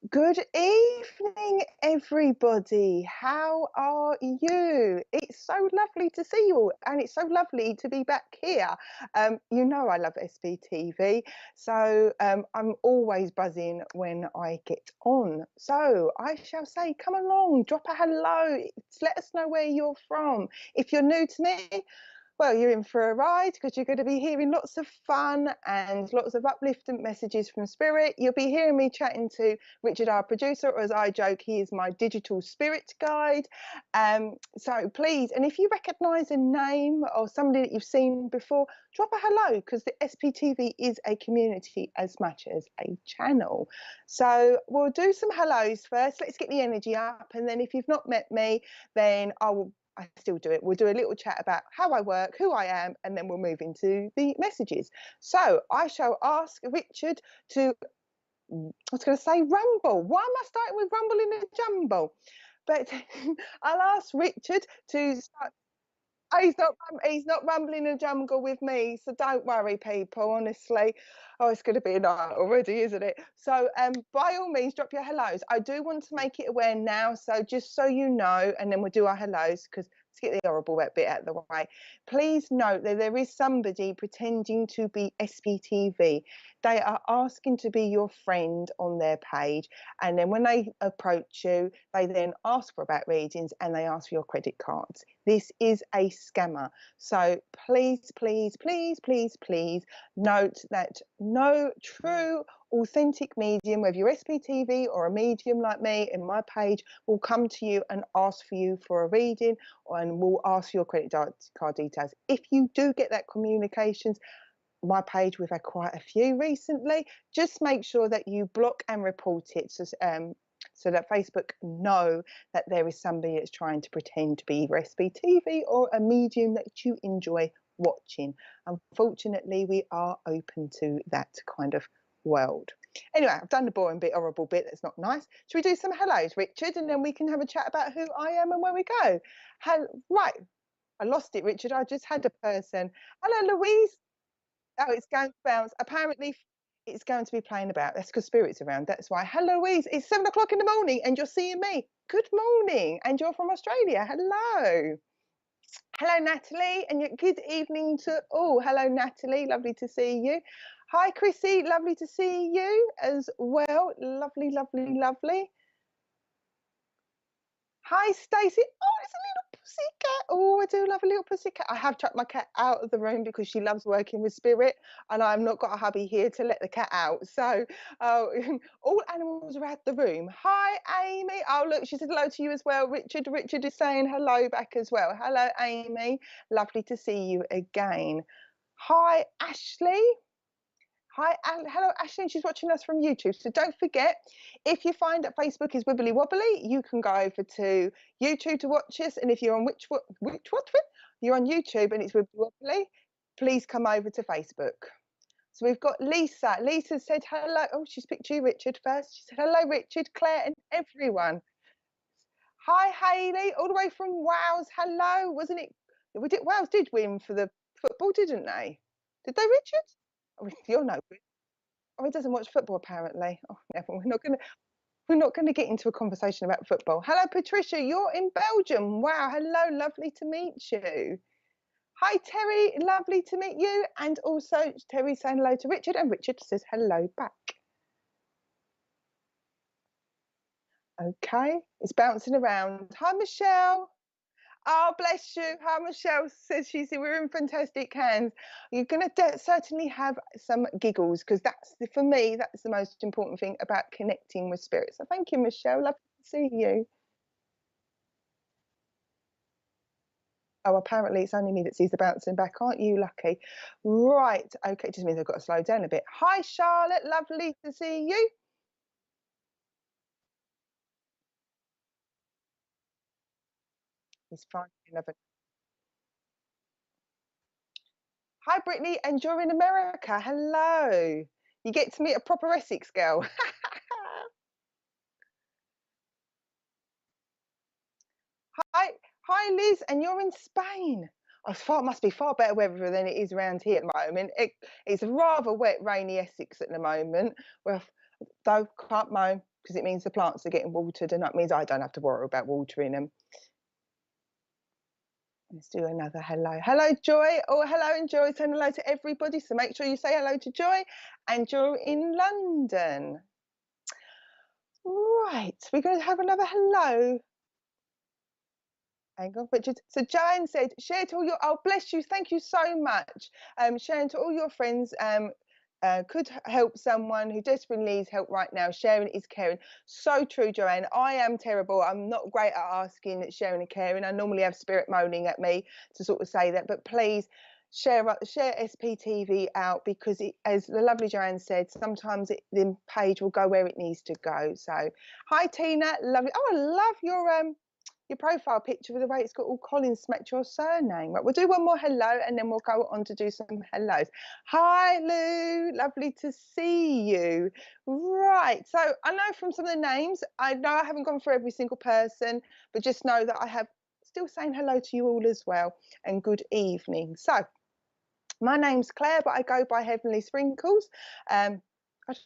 Good evening, everybody. How are you? It's so lovely to see you all, and it's so lovely to be back here. You know I love SBTV, so I'm always buzzing when I get on. So I shall say, come along, drop a hello, let us know where you're from. If you're new to me, well, you're in for a ride because you're going to be hearing lots of fun and lots of uplifting messages from Spirit. You'll be hearing me chatting to Richard, our producer, or as I joke, he is my digital spirit guide. So please, and if you recognise a name or somebody that you've seen before, drop a hello because the SPTV is a community as much as a channel. So we'll do some hellos first. Let's get the energy up. And then if you've not met me, then I still do it. We'll do a little chat about how I work, who I am, and then we'll move into the messages. So I shall ask Richard to, I was going to say rumble. Why am I starting with rumble in a jumble? But I'll ask Richard to start. Oh, he's not rumbling a jungle with me, so don't worry, people. Honestly, oh, it's going to be a night already, isn't it? So, by all means, drop your hellos. I do want to make it aware now, so just so you know, and then we'll do our hellos because let's get the horrible wet bit out of the way. Please note that there is somebody pretending to be SPTV. They are asking to be your friend on their page, and then when they approach you, they then ask for about readings and they ask for your credit cards. This is a scammer. So please, please, please, please, please note that no true authentic medium, whether you're SPTV or a medium like me in my page, will come to you and ask for you for a reading and will ask for your credit card details. If you do get that communications, my page, we've had quite a few recently, just make sure that you block and report it so that Facebook know that there is somebody that's trying to pretend to be either SBTV or a medium that you enjoy watching. Unfortunately, we are open to that kind of world. Anyway, I've done the boring bit, horrible bit, that's not nice. Should we do some hellos, Richard, and then we can have a chat about who I am and where we go? Right, I lost it, Richard. I just had a person. Hello, Louise. Oh, it's going to bounce. Apparently, it's going to be playing about. That's because Spirit's around. That's why. Hello, Louise. It's 7 o'clock in the morning and you're seeing me. Good morning. And you're from Australia. Hello. Hello, Natalie. And good evening to all. Hello, Natalie. Lovely to see you. Hi, Chrissy. Lovely to see you as well. Lovely, lovely, lovely. Hi, Stacey. Oh, it's a little pussycat. Oh, I do love a little pussycat. I have chucked my cat out of the room because she loves working with Spirit, and I've not got a hubby here to let the cat out. So, all animals are out the room. Hi, Amy. Oh, look, she said hello to you as well, Richard. Richard is saying hello back as well. Hello, Amy. Lovely to see you again. Hi, Ashley. Hi, hello, Ashley. She's watching us from YouTube. So don't forget, if you find that Facebook is wibbly wobbly, you can go over to YouTube to watch us. And if you're on which what you're on YouTube and it's wibbly wobbly, please come over to Facebook. So we've got Lisa. Lisa said hello. Oh, she's picked you, Richard, first. She said hello, Richard, Claire, and everyone. Hi, Hayley, all the way from Wales. Hello, wasn't it? Wales did win for the football, didn't they? Did they, Richard? Oh, you're no good. Oh, he doesn't watch football apparently. Oh, never. We're not gonna get into a conversation about football. Hello, Patricia. You're in Belgium. Wow. Hello. Lovely to meet you. Hi, Terry. Lovely to meet you. And also, Terry saying hello to Richard, and Richard says hello back. Okay. It's bouncing around. Hi, Michelle. Oh, bless you. Hi, Michelle says we're in fantastic hands. You're going to certainly have some giggles because for me, that's the most important thing about connecting with spirit. So thank you, Michelle. Lovely to see you. Oh, apparently it's only me that sees the bouncing back. Aren't you lucky? Right. Okay. Just means I've got to slow down a bit. Hi, Charlotte. Lovely to see you. He's fine. Hi, Brittany. And you're in America. Hello. You get to meet a proper Essex girl. Hi, hi, Liz, and you're in Spain. Oh, must be far better weather than it is around here at the moment. It's rather wet, rainy Essex at the moment. Well, though can't moan. because it means the plants are getting watered, and that means I don't have to worry about watering them. Let's do another hello. Hello, Joy. Oh, hello, and Joy. Saying hello to everybody. So make sure you say hello to Joy, and you're in London. Right, we're going to have another hello. Hang on, Richard. So Joanne said, share to all your, oh, bless you. Thank you so much. Sharing to all your friends could help someone who desperately needs help right now. Sharing is caring. So true, Joanne. I am terrible. I'm not great at asking, sharing and caring. I normally have spirit moaning at me to sort of say that, but please share SPTV out, because it, as the lovely Joanne said, sometimes the page will go where it needs to go. So hi, Tina. Lovely. Oh, I love your profile picture with the way it's got all Collins smacked your surname. Right, we'll do one more hello, and then we'll go on to do some hellos. Hi, Lou. Lovely to see you. Right, so I know from some of the names, I know I haven't gone for every single person, but just know that I have still saying hello to you all as well, and good evening. So my name's Claire, but I go by Heavenly Sprinkles. I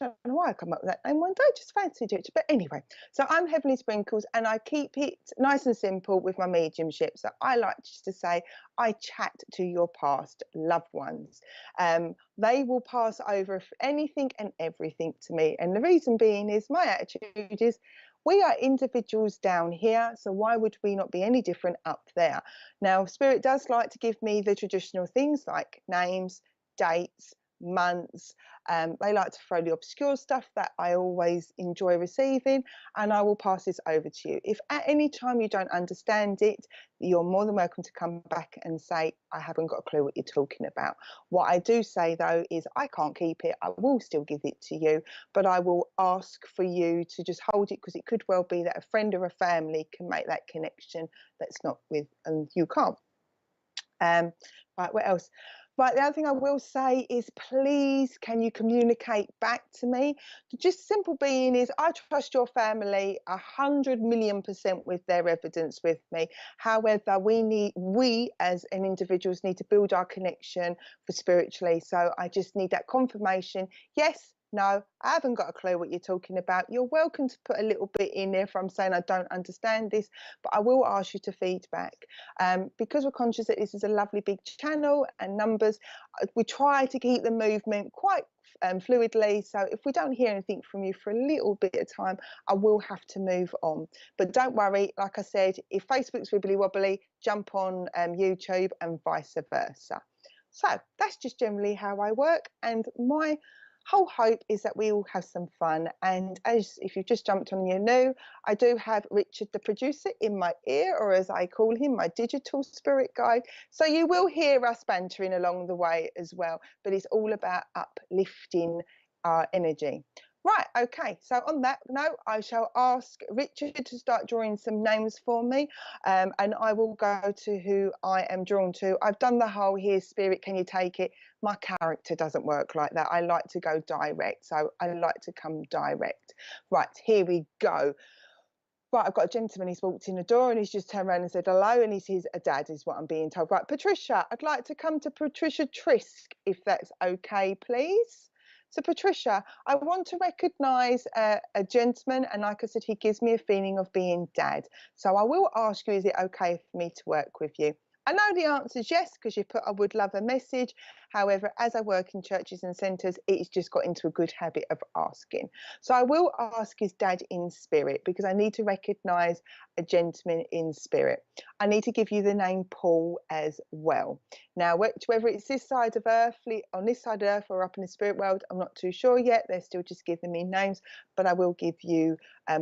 don't know why I come up with that name one day, just fancied it. But anyway, so I'm Heavenly Sprinkles, and I keep it nice and simple with my mediumship. So I like just to say, I chat to your past loved ones. They will pass over anything and everything to me. And the reason being is my attitude is, we are individuals down here, so why would we not be any different up there? Now, Spirit does like to give me the traditional things like names, dates, months. They like to throw the obscure stuff that I always enjoy receiving, and I will pass this over to you. If at any time you don't understand it, you're more than welcome to come back and say, I haven't got a clue what you're talking about. What I do say though is, I can't keep it. I will still give it to you, but I will ask for you to just hold it, because it could well be that a friend or a family can make that connection that's not with, and you can't. Right, what else? Right, the other thing I will say is, please, can you communicate back to me? Just simple being is, I trust your family 100,000,000% with their evidence with me. However, we as an individuals need to build our connection for spiritually. So I just need that confirmation. Yes, no, I haven't got a clue what you're talking about. You're welcome to put a little bit in there if I'm saying I don't understand this, but I will ask you to feedback. Because we're conscious that this is a lovely big channel and numbers, we try to keep the movement quite fluidly. So if we don't hear anything from you for a little bit of time, I will have to move on. But don't worry, like I said, if Facebook's wibbly wobbly, jump on YouTube and vice versa. So that's just generally how I work, and my whole hope is that we all have some fun. And as if you've just jumped on and you're new, I do have Richard the producer in my ear, or as I call him, my digital spirit guide. So you will hear us bantering along the way as well, but it's all about uplifting our energy. Right, okay, so on that note, I shall ask Richard to start drawing some names for me, and I will go to who I am drawn to. I've done the whole, here's spirit, can you take it? My character doesn't work like that. I like to go direct, so I like to come direct. Right, here we go. Right, I've got a gentleman, he's walked in the door and he's just turned around and said hello, and he says a dad is what I'm being told. Right, Patricia, I'd like to come to Patricia Trisk, if that's okay, please. So Patricia, I want to recognise a gentleman, and like I said, he gives me a feeling of being dad. So I will ask you, is it okay for me to work with you? I know the answer is yes, because you put I would love a message. However, as I work in churches and centres, it's just got into a good habit of asking. So I will ask his dad in spirit, because I need to recognise a gentleman in spirit. I need to give you the name Paul as well. Now, whether it's this side of earth, on this side of earth, or up in the spirit world, I'm not too sure yet. They're still just giving me names, but I will give you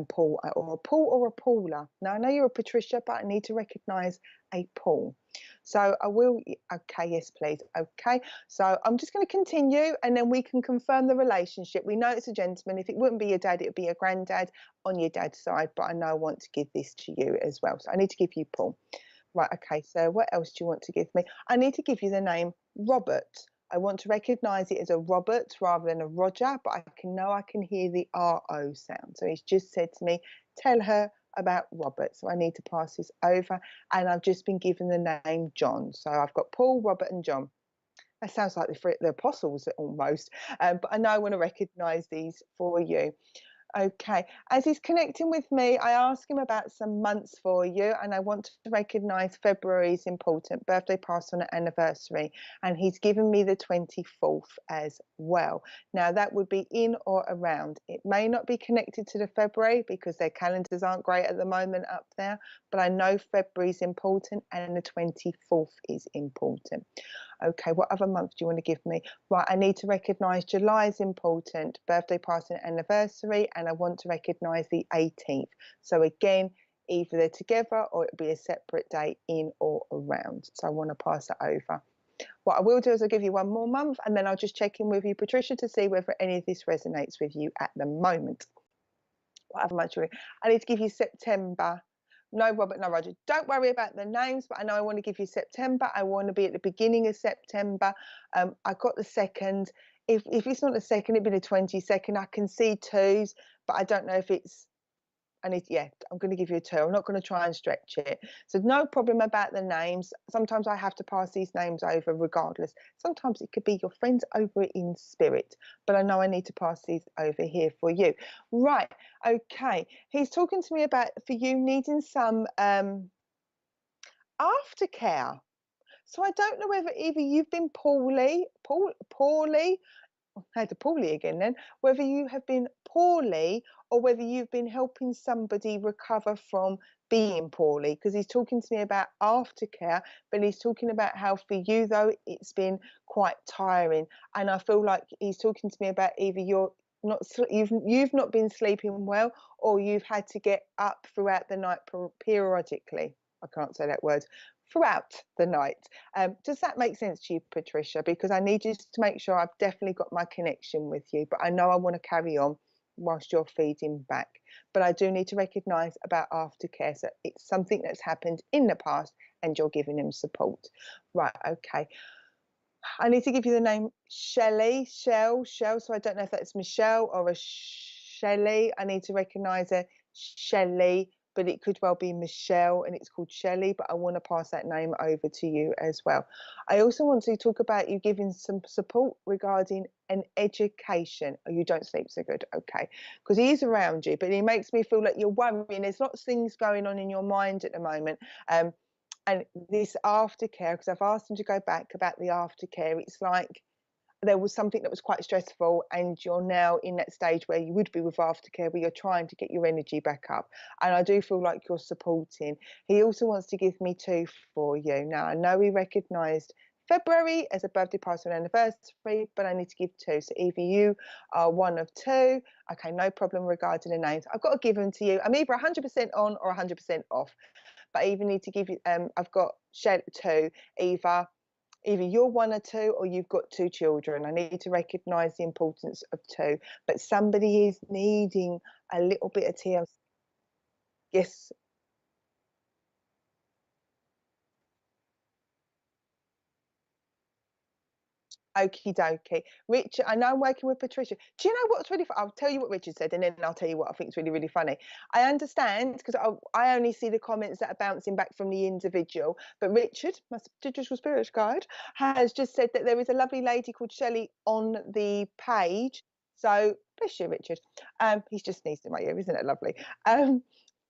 Paul, or a Paul or a Paula. Now, I know you're a Patricia, but I need to recognise a Paul. So I will, okay, yes, please. Okay, so I'm just going to continue, and then we can confirm the relationship. We know it's a gentleman. If it wouldn't be your dad, it would be a granddad on your dad's side, but I know I want to give this to you as well. So I need to give you Paul. Right, okay, so what else do you want to give me? I need to give you the name Robert. I want to recognise it as a Robert rather than a Roger, but I can hear the R-O sound. So he's just said to me, tell her about Robert. So I need to pass this over, and I've just been given the name John. So I've got Paul, Robert and John. That sounds like the apostles almost, but I know I want to recognise these for you. Okay, as he's connecting with me, I ask him about some months for you, and I want to recognise February's important birthday, past on an anniversary, and he's given me the 24th as well. Now, that would be in or around. It may not be connected to the February because their calendars aren't great at the moment up there, but I know February's important and the 24th is important. Okay, what other month do you want to give me? Right, I need to recognise July is important, birthday, party, and anniversary, and I want to recognise the 18th. So again, either they're together or it'll be a separate day in or around. So I want to pass it over. What I will do is I'll give you one more month and then I'll just check in with you, Patricia, to see whether any of this resonates with you at the moment. What other month? I need to give you September. No, Robert, no, Roger. Don't worry about the names, but I know I want to give you September. I want to be at the beginning of September. I got the second. If it's not the second, it'd be the 22nd. I can see twos, but I don't know if it's. Yeah, I'm going to give you a two. I'm not going to try and stretch it. So no problem about the names. Sometimes I have to pass these names over regardless. Sometimes it could be your friends over in spirit, but I know I need to pass these over here for you. Right, okay. He's talking to me about for you needing some aftercare. So I don't know whether either you've been poorly, I had to poorly again then, whether you have been poorly or whether you've been helping somebody recover from being poorly, because he's talking to me about aftercare, but he's talking about how for you though it's been quite tiring, and I feel like he's talking to me about either you've not been sleeping well or you've had to get up throughout the night periodically. I can't say that word. Throughout the night. Does that make sense to you, Patricia? Because I need you to make sure I've definitely got my connection with you, but I know I want to carry on whilst you're feeding back. But I do need to recognise about aftercare. So it's something that's happened in the past and you're giving them support. Right, okay. I need to give you the name Shelley, Shell. So I don't know if that's Michelle or a Shelley. I need to recognise a Shelley, but it could well be Michelle and it's called Shelley, but I want to pass that name over to you as well. I also want to talk about you giving some support regarding an education. Oh, you don't sleep so good, okay, because he's around you, but he makes me feel like you're worrying. There's lots of things going on in your mind at the moment. And this aftercare, because I've asked him to go back about the aftercare, it's like there was something that was quite stressful and you're now in that stage where you would be with aftercare, where you're trying to get your energy back up. And I do feel like you're supporting. He also wants to give me two for you. Now, I know he recognised February as a birthday, party, and anniversary, but I need to give two. So either you are one of two. Okay, no problem regarding the names. I've got to give them to you. I'm either 100% on or 100% off. But I even need to give you, I've got two, either you're one or two or you've got two children. I need to recognise the importance of two, but somebody is needing a little bit of TLC. Yes. Okie dokie. Richard, I know I'm working with Patricia. Do you know what's really funny? I'll tell you what Richard said and then I'll tell you what I think is really, really funny. I understand because I only see the comments that are bouncing back from the individual, but Richard, my digital spirit guide, has just said that there is a lovely lady called Shelley on the page. So, bless you, Richard. He's just sneezed in my ear, isn't it lovely?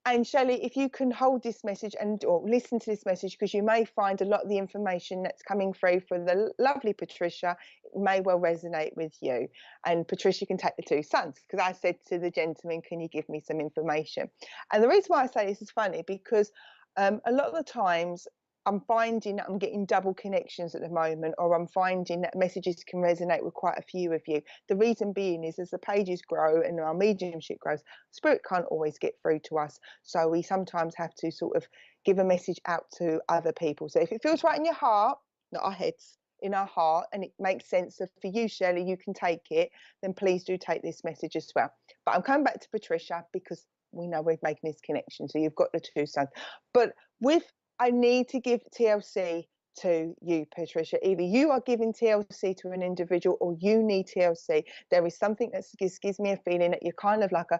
And Shelley, if you can hold this message or listen to this message, because you may find a lot of the information that's coming through for the lovely Patricia may well resonate with you. And Patricia can take the two sons, because I said to the gentleman, can you give me some information? And the reason why I say this is funny, because a lot of the times I'm finding that I'm getting double connections at the moment, or I'm finding that messages can resonate with quite a few of you. The reason being is as the pages grow and our mediumship grows, spirit can't always get through to us. So we sometimes have to sort of give a message out to other people. So if it feels right in your heart, not our heads, in our heart, and it makes sense so for you, Shelley, you can take it, then please do take this message as well. But I'm coming back to Patricia because we know we're making this connection. So you've got the two sons. But with I need to give TLC to you, Patricia. Either you are giving TLC to an individual or you need TLC. There is something that gives me a feeling that you're kind of like a,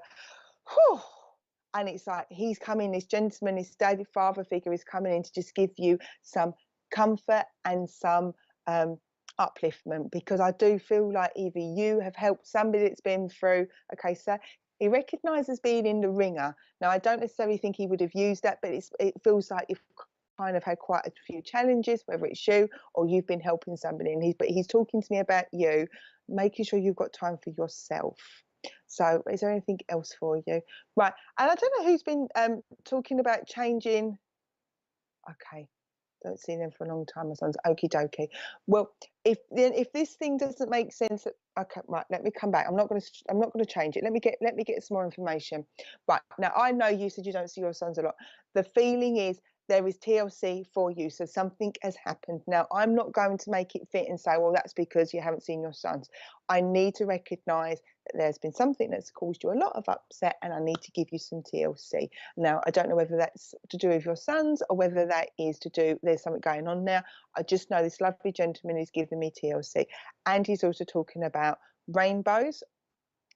whew, and it's like he's coming, this gentleman, this daddy father figure is coming in to just give you some comfort and some upliftment, because I do feel like either you have helped somebody that's been through, okay, sir, He recognises being in the ringer. Now, I don't necessarily think he would have used that, but it feels like you've kind of had quite a few challenges, whether it's you or you've been helping somebody. And he's talking to me about you, making sure you've got time for yourself. So, is there anything else for you? Right, and I don't know who's been talking about changing. Okay, don't see them for a long time. My son's okie dokie. Well, if this thing doesn't make sense, okay, right. Let me come back. I'm not going to change it. Let me get some more information. Right now, I know you said you don't see your sons a lot. The feeling is there is TLC for you, so something has happened. Now, I'm not going to make it fit and say, well, that's because you haven't seen your sons. I need to recognise that there's been something that's caused you a lot of upset, and I need to give you some TLC. Now, I don't know whether that's to do with your sons or whether that is to do, there's something going on now. I just know this lovely gentleman is giving me TLC, and he's also talking about rainbows.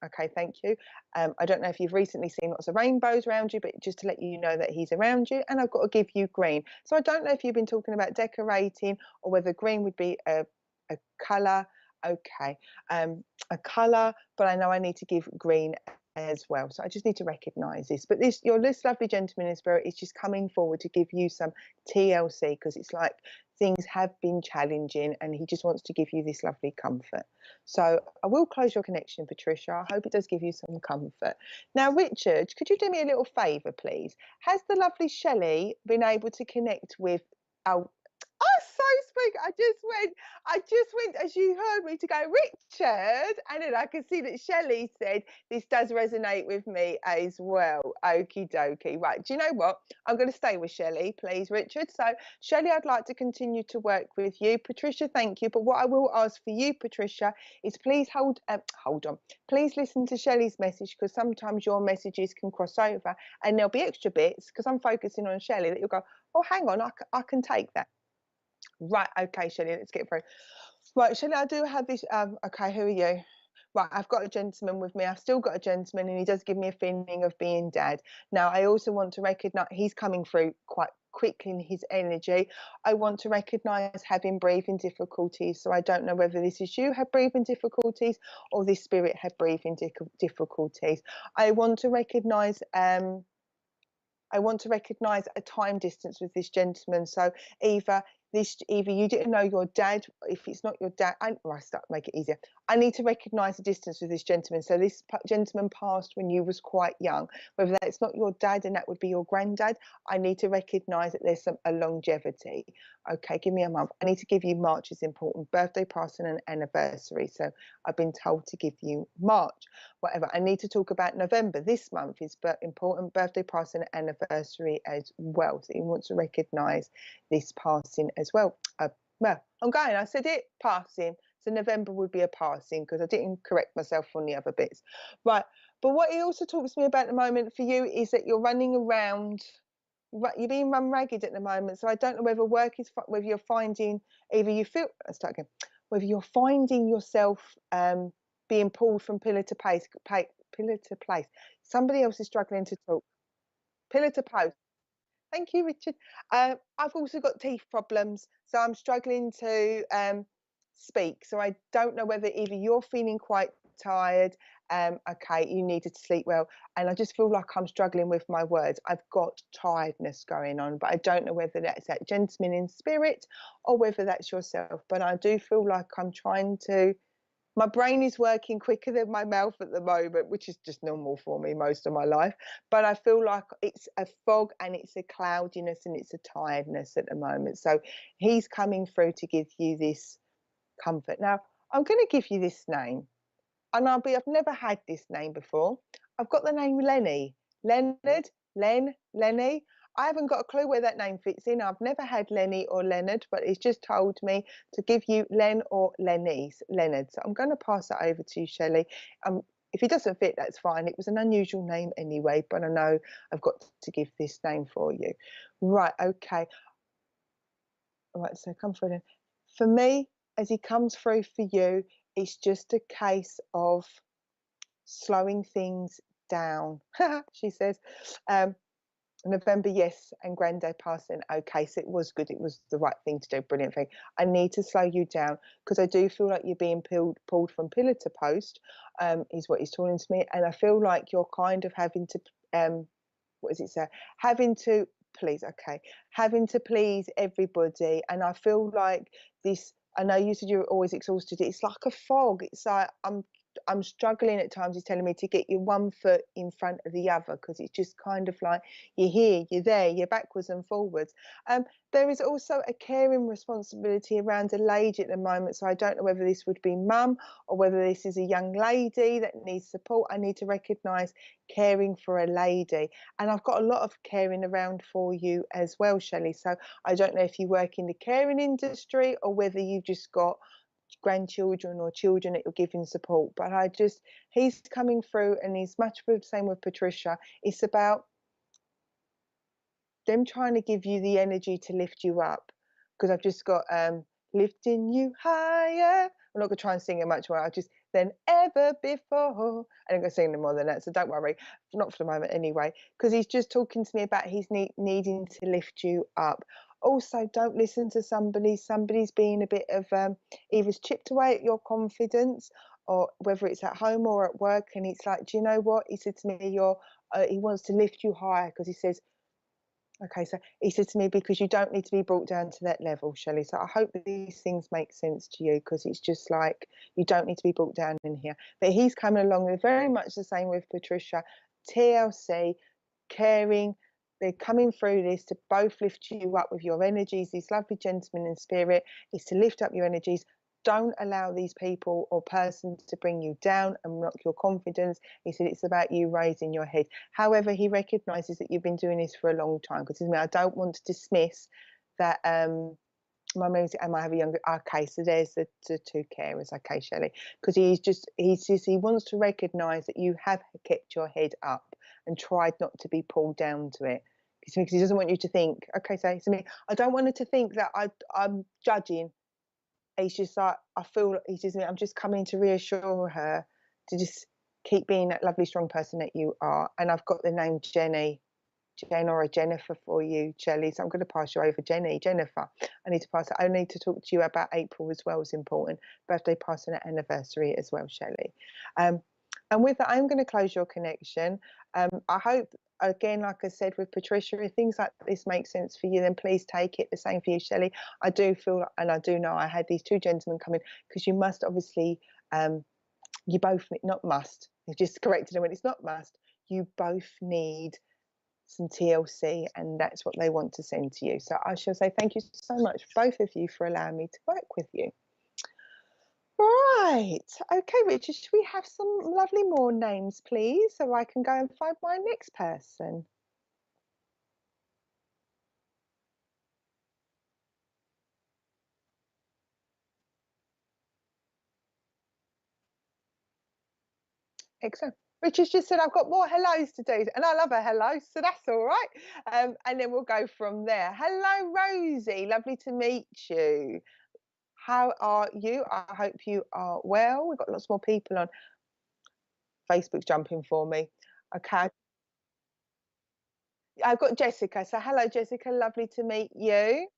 Okay, thank you. I don't know if you've recently seen lots of rainbows around you, but just to let you know that he's around you, and I've got to give you green. So I don't know if you've been talking about decorating or whether green would be a colour. Okay, a colour, but I know I need to give green as well. So I just need to recognise this. But this lovely gentleman in spirit is just coming forward to give you some TLC, because it's like things have been challenging and he just wants to give you this lovely comfort. So I will close your connection, Patricia. I hope it does give you some comfort. Now, Richard, could you do me a little favour, please? Has the lovely Shelley been able to connect with our... Oh, so sweet. I just went, as you heard me, to go, Richard. And then I could see that Shelley said, this does resonate with me as well. Okie dokie. Right. Do you know what? I'm going to stay with Shelley, please, Richard. So, Shelley, I'd like to continue to work with you. Patricia, thank you. But what I will ask for you, Patricia, is please hold on. Please listen to Shelley's message, because sometimes your messages can cross over and there'll be extra bits, because I'm focusing on Shelley, that you'll go, oh, hang on, I can take that. Right, okay, Shelley, let's get through. Right, Shelley, I do have this. Okay, who are you? Right, I've got a gentleman with me. I've still got a gentleman, and he does give me a feeling of being dad. Now, I also want to recognise he's coming through quite quickly in his energy. I want to recognise having breathing difficulties. So I don't know whether this is you had breathing difficulties or this spirit had breathing difficulties. I want to recognise a time distance with this gentleman. So either you didn't know your dad. If it's not your dad, I start to make it easier. I need to recognise the distance with this gentleman. So this gentleman passed when you was quite young. Whether that's not your dad and that would be your granddad, I need to recognise that there's a longevity. Okay, give me a month. I need to give you March is important. Birthday, passing, and anniversary. So I've been told to give you March. Whatever. I need to talk about November. This month is important. Birthday, passing, and anniversary as well. So you want to recognise this passing as well. Well, I'm going. I said it, passing. So November would be a passing, because I didn't correct myself on the other bits. Right. But what he also talks to me about at the moment for you is that you're running around. You're being run ragged at the moment. So I don't know whether whether you're finding, whether you're finding yourself being pulled from pillar to place. Somebody else is struggling to talk. Pillar to post. Thank you, Richard. I've also got teeth problems, so I'm struggling to speak. So I don't know whether either you're feeling quite tired, okay, you needed to sleep well, and I just feel like I'm struggling with my words. I've got tiredness going on, but I don't know whether that's that gentleman in spirit or whether that's yourself. But I do feel like I'm trying to... My brain is working quicker than my mouth at the moment, which is just normal for me most of my life. But I feel like it's a fog and it's a cloudiness and it's a tiredness at the moment. So he's coming through to give you this comfort. Now, I'm going to give you this name. And I've never had this name before. I've got the name Lenny. Leonard, Lenny. I haven't got a clue where that name fits in. I've never had Lenny or Leonard, but it's just told me to give you Len or Lenny's, Leonard. So I'm going to pass it over to you, Shelley. If it doesn't fit, that's fine. It was an unusual name anyway, but I know I've got to give this name for you. Right, okay. All right, so come through then. For me, as he comes through for you, it's just a case of slowing things down, she says. November, yes, and granddad passing. Okay, so it was good. It was the right thing to do. Brilliant thing. I need to slow you down because I do feel like you're being pulled from pillar to post, is what he's telling to me. And I feel like you're kind of having to, what does it say? Having to please, okay, having to please everybody. And I feel like this, I know you said you're always exhausted. It's like a fog. It's like I'm struggling at times. He's telling me to get you one foot in front of the other because it's just kind of like you're here, you're there, you're backwards and forwards. There is also a caring responsibility around a lady at the moment. So I don't know whether this would be mum or whether this is a young lady that needs support. I need to recognise caring for a lady. And I've got a lot of caring around for you as well, Shelley. So I don't know if you work in the caring industry or whether you've just got grandchildren or children that you're giving support. But he's coming through, and he's much the same with Patricia. It's about them trying to give you the energy to lift you up, because I've just got lifting you higher. I'm not gonna try and sing it much more. I just than ever before. I ain't gonna sing them more than that, so don't worry. Not for the moment anyway, because he's just talking to me about he's needing to lift you up. Also, don't listen to somebody's being a bit of either chipped away at your confidence, or whether it's at home or at work, and it's like, do you know what? He said to me, he wants to lift you higher, because he says, okay, so he said to me, because you don't need to be brought down to that level, Shelley. So I hope that these things make sense to you, because it's just like you don't need to be brought down in here. But he's coming along with very much the same with Patricia. TLC, caring. They're coming through this to both lift you up with your energies. These lovely gentlemen in spirit is to lift up your energies. Don't allow these people or persons to bring you down and knock your confidence. He said it's about you raising your head. However, he recognises that you've been doing this for a long time, because I don't want to dismiss that. My mum said, "Am I have a younger?" Okay, so there's the two carers. Okay, Shelley, because he wants to recognise that you have kept your head up and tried not to be pulled down to it, because he doesn't want you to think. Okay, so to me, I don't want her to think that I'm judging. He's just like, I feel, he says to me, I'm just coming to reassure her to just keep being that lovely, strong person that you are. And I've got the name Jen or a Jennifer for you, Shelley. So I'm going to pass you over, Jennifer. I need to pass it. I need to talk to you about April as well. It's important. Birthday, passing, and anniversary as well, Shelley. And with that, I'm going to close your connection. I hope, again, like I said with Patricia, if things like this make sense for you, then please take it. The same for you, Shelley. I do feel, and I do know, I had these two gentlemen come in, because you must obviously, you both, not must, you just corrected them when it's not must, you both need some TLC, and that's what they want to send to you. So I shall say thank you so much, both of you, for allowing me to work with you. Right. Okay, Richard, should we have some lovely more names, please, so I can go and find my next person? Excellent. Richard's just said I've got more hellos to do, and I love a hello, so that's all right. And then we'll go from there. Hello, Rosie. Lovely to meet you. How are you? I hope you are well. We've got lots more people on. Facebook's jumping for me. Okay. I've got Jessica. So hello, Jessica. Lovely to meet you.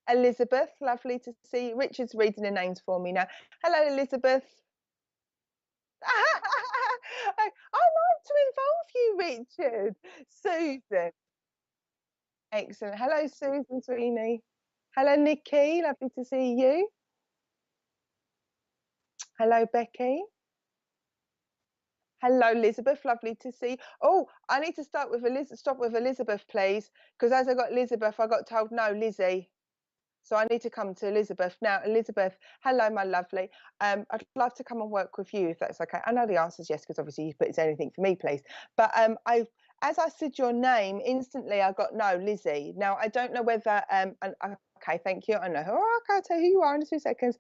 Elizabeth. Lovely to see you. Richard's reading the names for me now. Hello, Elizabeth. I like to involve you, Richard. Susan. Excellent. Hello, Susan Sweeney. Hello, Nikki. Lovely to see you. Hello, Becky. Hello, Elizabeth. Lovely to see. Oh, I need to start with stop with Elizabeth, please, because as I got Elizabeth, I got told no, Lizzie. So I need to come to Elizabeth now. Elizabeth, hello, my lovely. I'd love to come and work with you if that's okay. I know the answer is yes, because obviously you put is anything for me, please. But as I said your name, instantly I got no, Lizzie. Now I don't know whether okay, thank you. I know. Oh, okay, I'll tell you who you are in 2 seconds.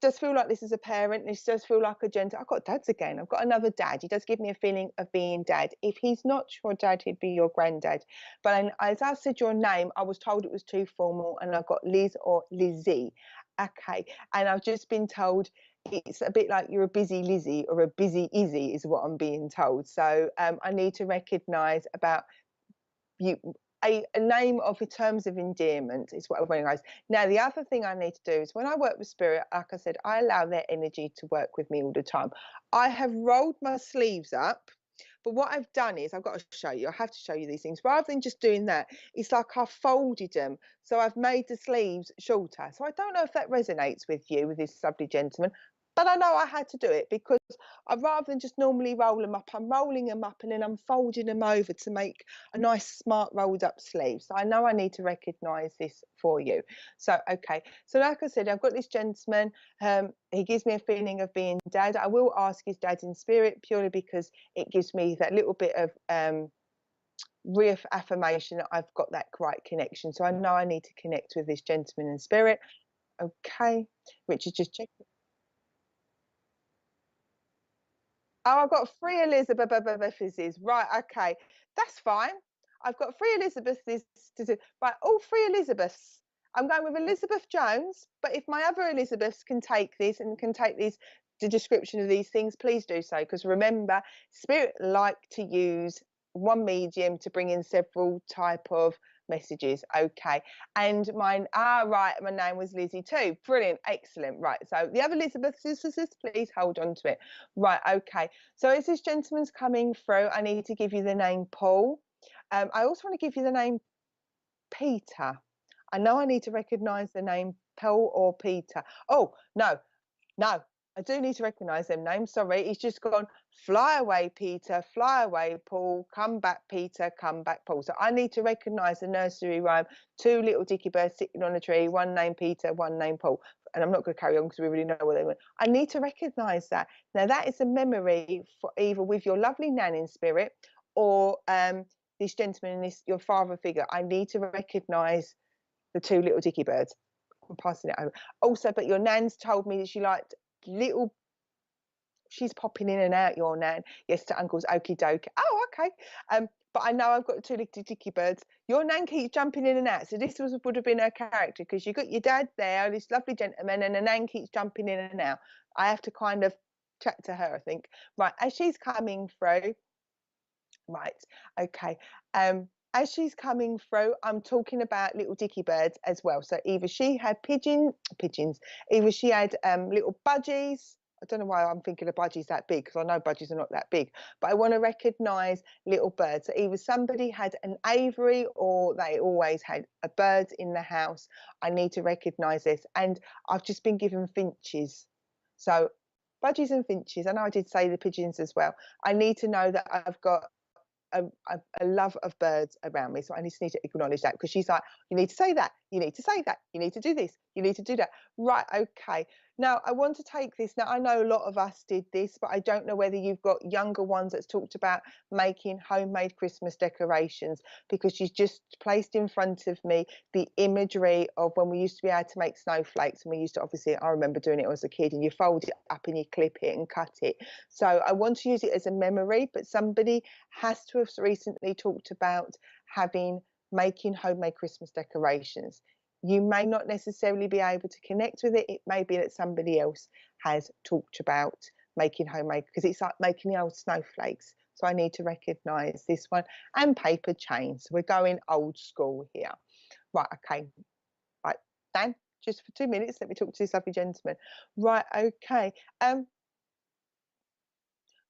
Does feel like this is a parent. This does feel like a gender. I've got dads again. I've got another dad. He does give me a feeling of being dad. If he's not your dad, he'd be your granddad. But as I said your name, I was told it was too formal, and I got Liz or Lizzie. Okay, and I've just been told it's a bit like you're a busy Lizzie or a busy Izzy is what I'm being told. So I need to recognise about you a name of a terms of endearment is what I recognise. Now the other thing I need to do is when I work with spirit, like I said, I allow their energy to work with me all the time. I have rolled my sleeves up, but what I've done is I've got to show you. I have to show you these things rather than just doing that. It's like I've folded them, so I've made the sleeves shorter. So I don't know if that resonates with you, with this lovely gentleman, but I know I had to do it because rather than just normally roll them up, I'm rolling them up and then I'm folding them over to make a nice smart rolled up sleeve. So I know I need to recognise this for you. So, okay. So like I said, I've got this gentleman. He gives me a feeling of being dad. I will ask his dad in spirit purely because it gives me that little bit of reaffirmation that I've got that right connection. So I know I need to connect with this gentleman in spirit. Okay. Which is just checking. Oh, I've got 3 Elizabeths. Right, okay. That's fine. I've got 3 Elizabeths to do. Right, all 3 Elizabeths. I'm going with Elizabeth Jones, but if my other Elizabeths can take this and can take these, the description of these things, please do so. Because remember, spirit like to use one medium to bring in several type of messages. Okay. And mine, right, my name was Lizzie too. Brilliant, excellent. Right. So the other Elizabeths, please hold on to it. Right, okay. So as this gentleman's coming through, I need to give you the name Paul. I also want to give you the name Peter. I know I need to recognise the name Paul or Peter. Oh, no, no, I do need to recognise them names. Sorry, he's just gone, fly away, Peter, fly away, Paul, come back, Peter, come back, Paul. So I need to recognise the nursery rhyme, 2 little dicky birds sitting on a tree, one named Peter, one named Paul. And I'm not going to carry on because we already know what they mean. I need to recognise that. Now, that is a memory for either with your lovely nan in spirit or this gentleman, your father figure. I need to recognise the 2 little dicky birds. I'm passing it over. Also, but your nan's told me that she liked little, she's popping in and out, your nan. Yes, to uncle's, okie dokie. Oh, okay. But I know I've got 2 little dicky birds. Your nan keeps jumping in and out. So this would have been her character because you got your dad there, this lovely gentleman, and the nan keeps jumping in and out. I have to kind of chat to her, I think. Right, as she's coming through, right, okay. As she's coming through, I'm talking about little dicky birds as well. So either she had pigeons, either she had little budgies. I don't know why I'm thinking of budgies that big because I know budgies are not that big, but I want to recognise little birds. So either somebody had an aviary or they always had a bird in the house. I need to recognise this. And I've just been given finches. So budgies and finches. I know I did say the pigeons as well. I need to know that I've got a love of birds around me. So I just need to acknowledge that because she's like, you need to say that, you need to say that, you need to do this, you need to do that. Right, okay. Now I want to take this. Now I know a lot of us did this, but I don't know whether you've got younger ones that's talked about making homemade Christmas decorations because she's just placed in front of me the imagery of when we used to be able to make snowflakes. And we used to, obviously, I remember doing it as a kid, and you fold it up and you clip it and cut it. So I want to use it as a memory, but somebody has to have recently talked about making homemade Christmas decorations. You may not necessarily be able to connect with it. It may be that somebody else has talked about making homemade because it's like making the old snowflakes. So I need to recognise this one and paper chains. We're going old school here. Right, okay. Right, Dan, just for 2 minutes, let me talk to this lovely gentleman. Right, okay.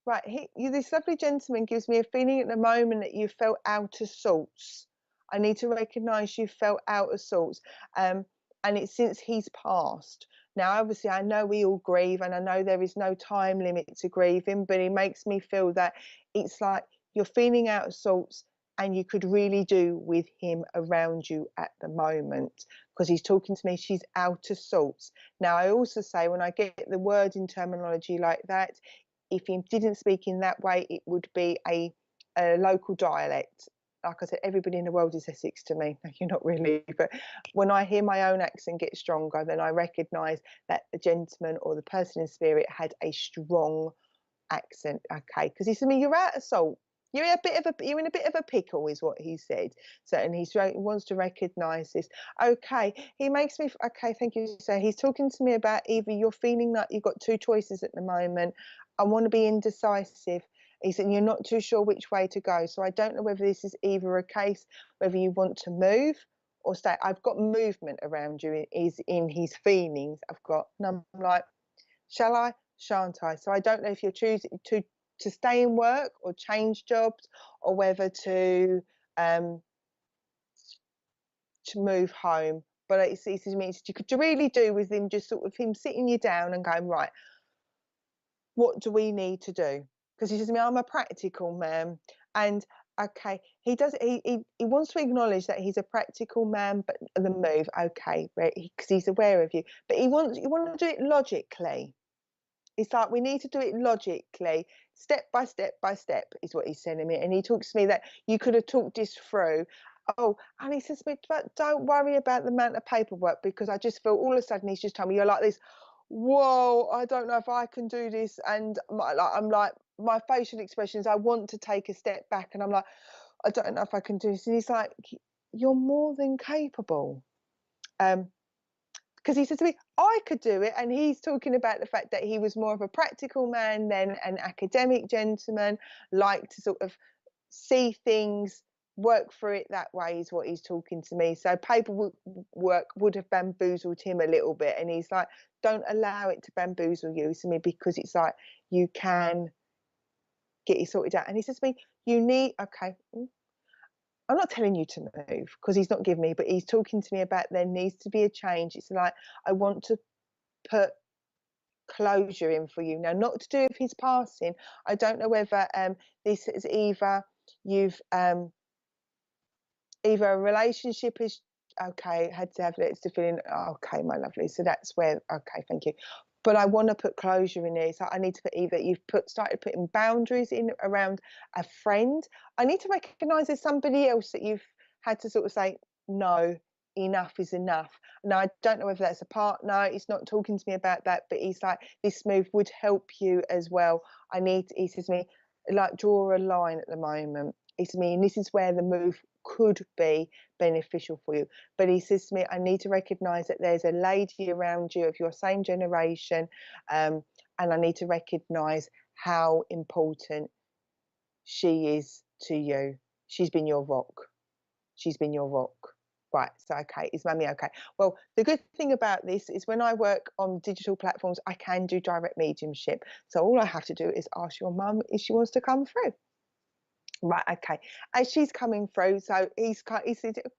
Right, this lovely gentleman gives me a feeling at the moment that you felt out of sorts. I need to recognise you felt out of sorts, and it's since he's passed. Now, obviously, I know we all grieve, and I know there is no time limit to grieving, but it makes me feel that it's like you're feeling out of sorts, and you could really do with him around you at the moment because he's talking to me. She's out of sorts. Now, I also say when I get the word in terminology like that, if he didn't speak in that way, it would be a local dialect. Like I said, everybody in the world is Essex to me. No, you're not really, but when I hear my own accent get stronger, then I recognise that the gentleman or the person in spirit had a strong accent. Okay, because he said to me, "You're out of salt." you're in a bit of a pickle, is what he said. So, and he wants to recognise this. Okay, he makes me okay. Thank you. So he's talking to me about either you're feeling like you've got two choices at the moment. I want to be indecisive. He said you're not too sure which way to go. So I don't know whether this is either a case whether you want to move or stay. I've got movement around you. Is in his feelings. I've got, and I'm like, shall I? Shan't I? So I don't know if you're choosing to stay in work or change jobs, or whether um to move home. But it means you could really do with him just sort of him sitting you down and going, right, what do we need to do? Because he says to me, I'm a practical man. And okay, he wants to acknowledge that he's a practical man, but the move, okay, because he's aware of you. But you want to do it logically. It's like we need to do it logically, step by step by step, is what he's telling me. And he talks to me that you could have talked this through. Oh, and he says to me, but don't worry about the amount of paperwork, because I just feel all of a sudden he's just telling me you're like this. Whoa, I don't know if I can do this. And I'm like, my facial expressions, I want to take a step back, and I'm like, I don't know if I can do this. And he's like, you're more than capable. Because he said to me, I could do it. And he's talking about the fact that he was more of a practical man than an academic gentleman, like to sort of see things, work through it that way, is what he's talking to me. So paperwork would have bamboozled him a little bit. And he's like, don't allow it to bamboozle you, to me, because it's like you can get it sorted out. And he says to me, you need, okay, I'm not telling you to move, because he's not giving me, but he's talking to me about there needs to be a change. It's like, I want to put closure in for you now, not to do with his passing. I don't know whether this is either you've either a relationship is okay, had to have it to feel in, okay, my lovely. So that's where, okay, thank you. But I want to put closure in here. So I need to put either you've started putting boundaries in around a friend. I need to recognise there's somebody else that you've had to sort of say, no, enough is enough. Now, I don't know whether that's a partner. He's not talking to me about that, but he's like, this move would help you as well. He says to me, like, draw a line at the moment. He says to me, and this is where the move could be beneficial for you. But he says to me, I need to recognise that there's a lady around you of your same generation, and I need to recognise how important she is to you. She's been your rock. She's been your rock. Right, so okay, is mummy okay? Well, the good thing about this is when I work on digital platforms, I can do direct mediumship. So all I have to do is ask your mum if she wants to come through. Right, okay. As she's coming through, so he said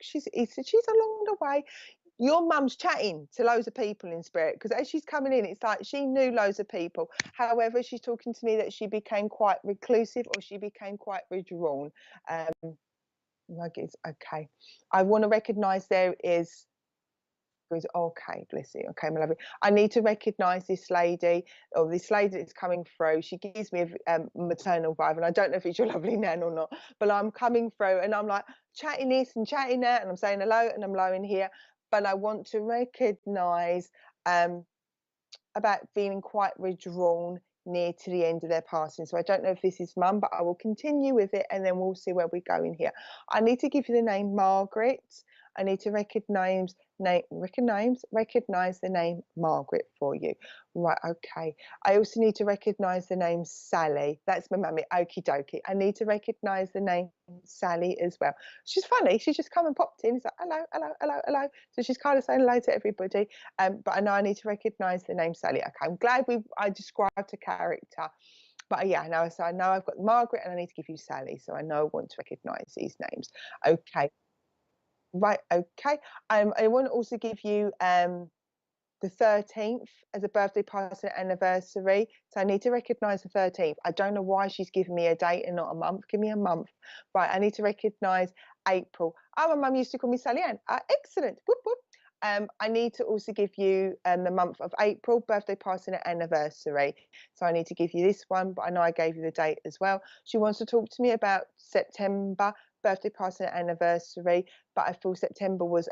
she's along the way. Your mum's chatting to loads of people in spirit, because as she's coming in, it's like she knew loads of people. However, she's talking to me that she became quite reclusive, or she became quite withdrawn. Like it's okay. I want to recognise there is goes, okay, bless you. Okay, my lovely. I need to recognise this lady, or this lady that's coming through. She gives me a maternal vibe, and I don't know if it's your lovely nan or not, but I'm coming through and I'm like chatting this and chatting that, and I'm saying hello and I'm low in here. But I want to recognise about feeling quite withdrawn near to the end of their passing. So I don't know if this is mum, but I will continue with it and then we'll see where we go in here. I need to give you the name Margaret. I need to recognise the name Margaret for you. Right, okay. I also need to recognise the name Sally. That's my mummy. Okie dokie. I need to recognise the name Sally as well. She's funny. She's just come and popped in. It's like, hello, hello, hello, hello. So she's kind of saying hello to everybody. But I know I need to recognise the name Sally. Okay, I'm glad I described a character. But yeah, so I know I've got Margaret and I need to give you Sally. So I know I want to recognise these names. Okay. Right, okay. I want to also give you the 13th as a birthday party anniversary. So I need to recognise the 13th. I don't know why she's giving me a date and not a month. Give me a month. Right, I need to recognise April. Oh, my mum used to call me Sally Ann. Excellent. Whoop, whoop. I need to also give you the month of April, birthday party anniversary. So I need to give you this one, but I know I gave you the date as well. She wants to talk to me about September, birthday party anniversary, but I feel September was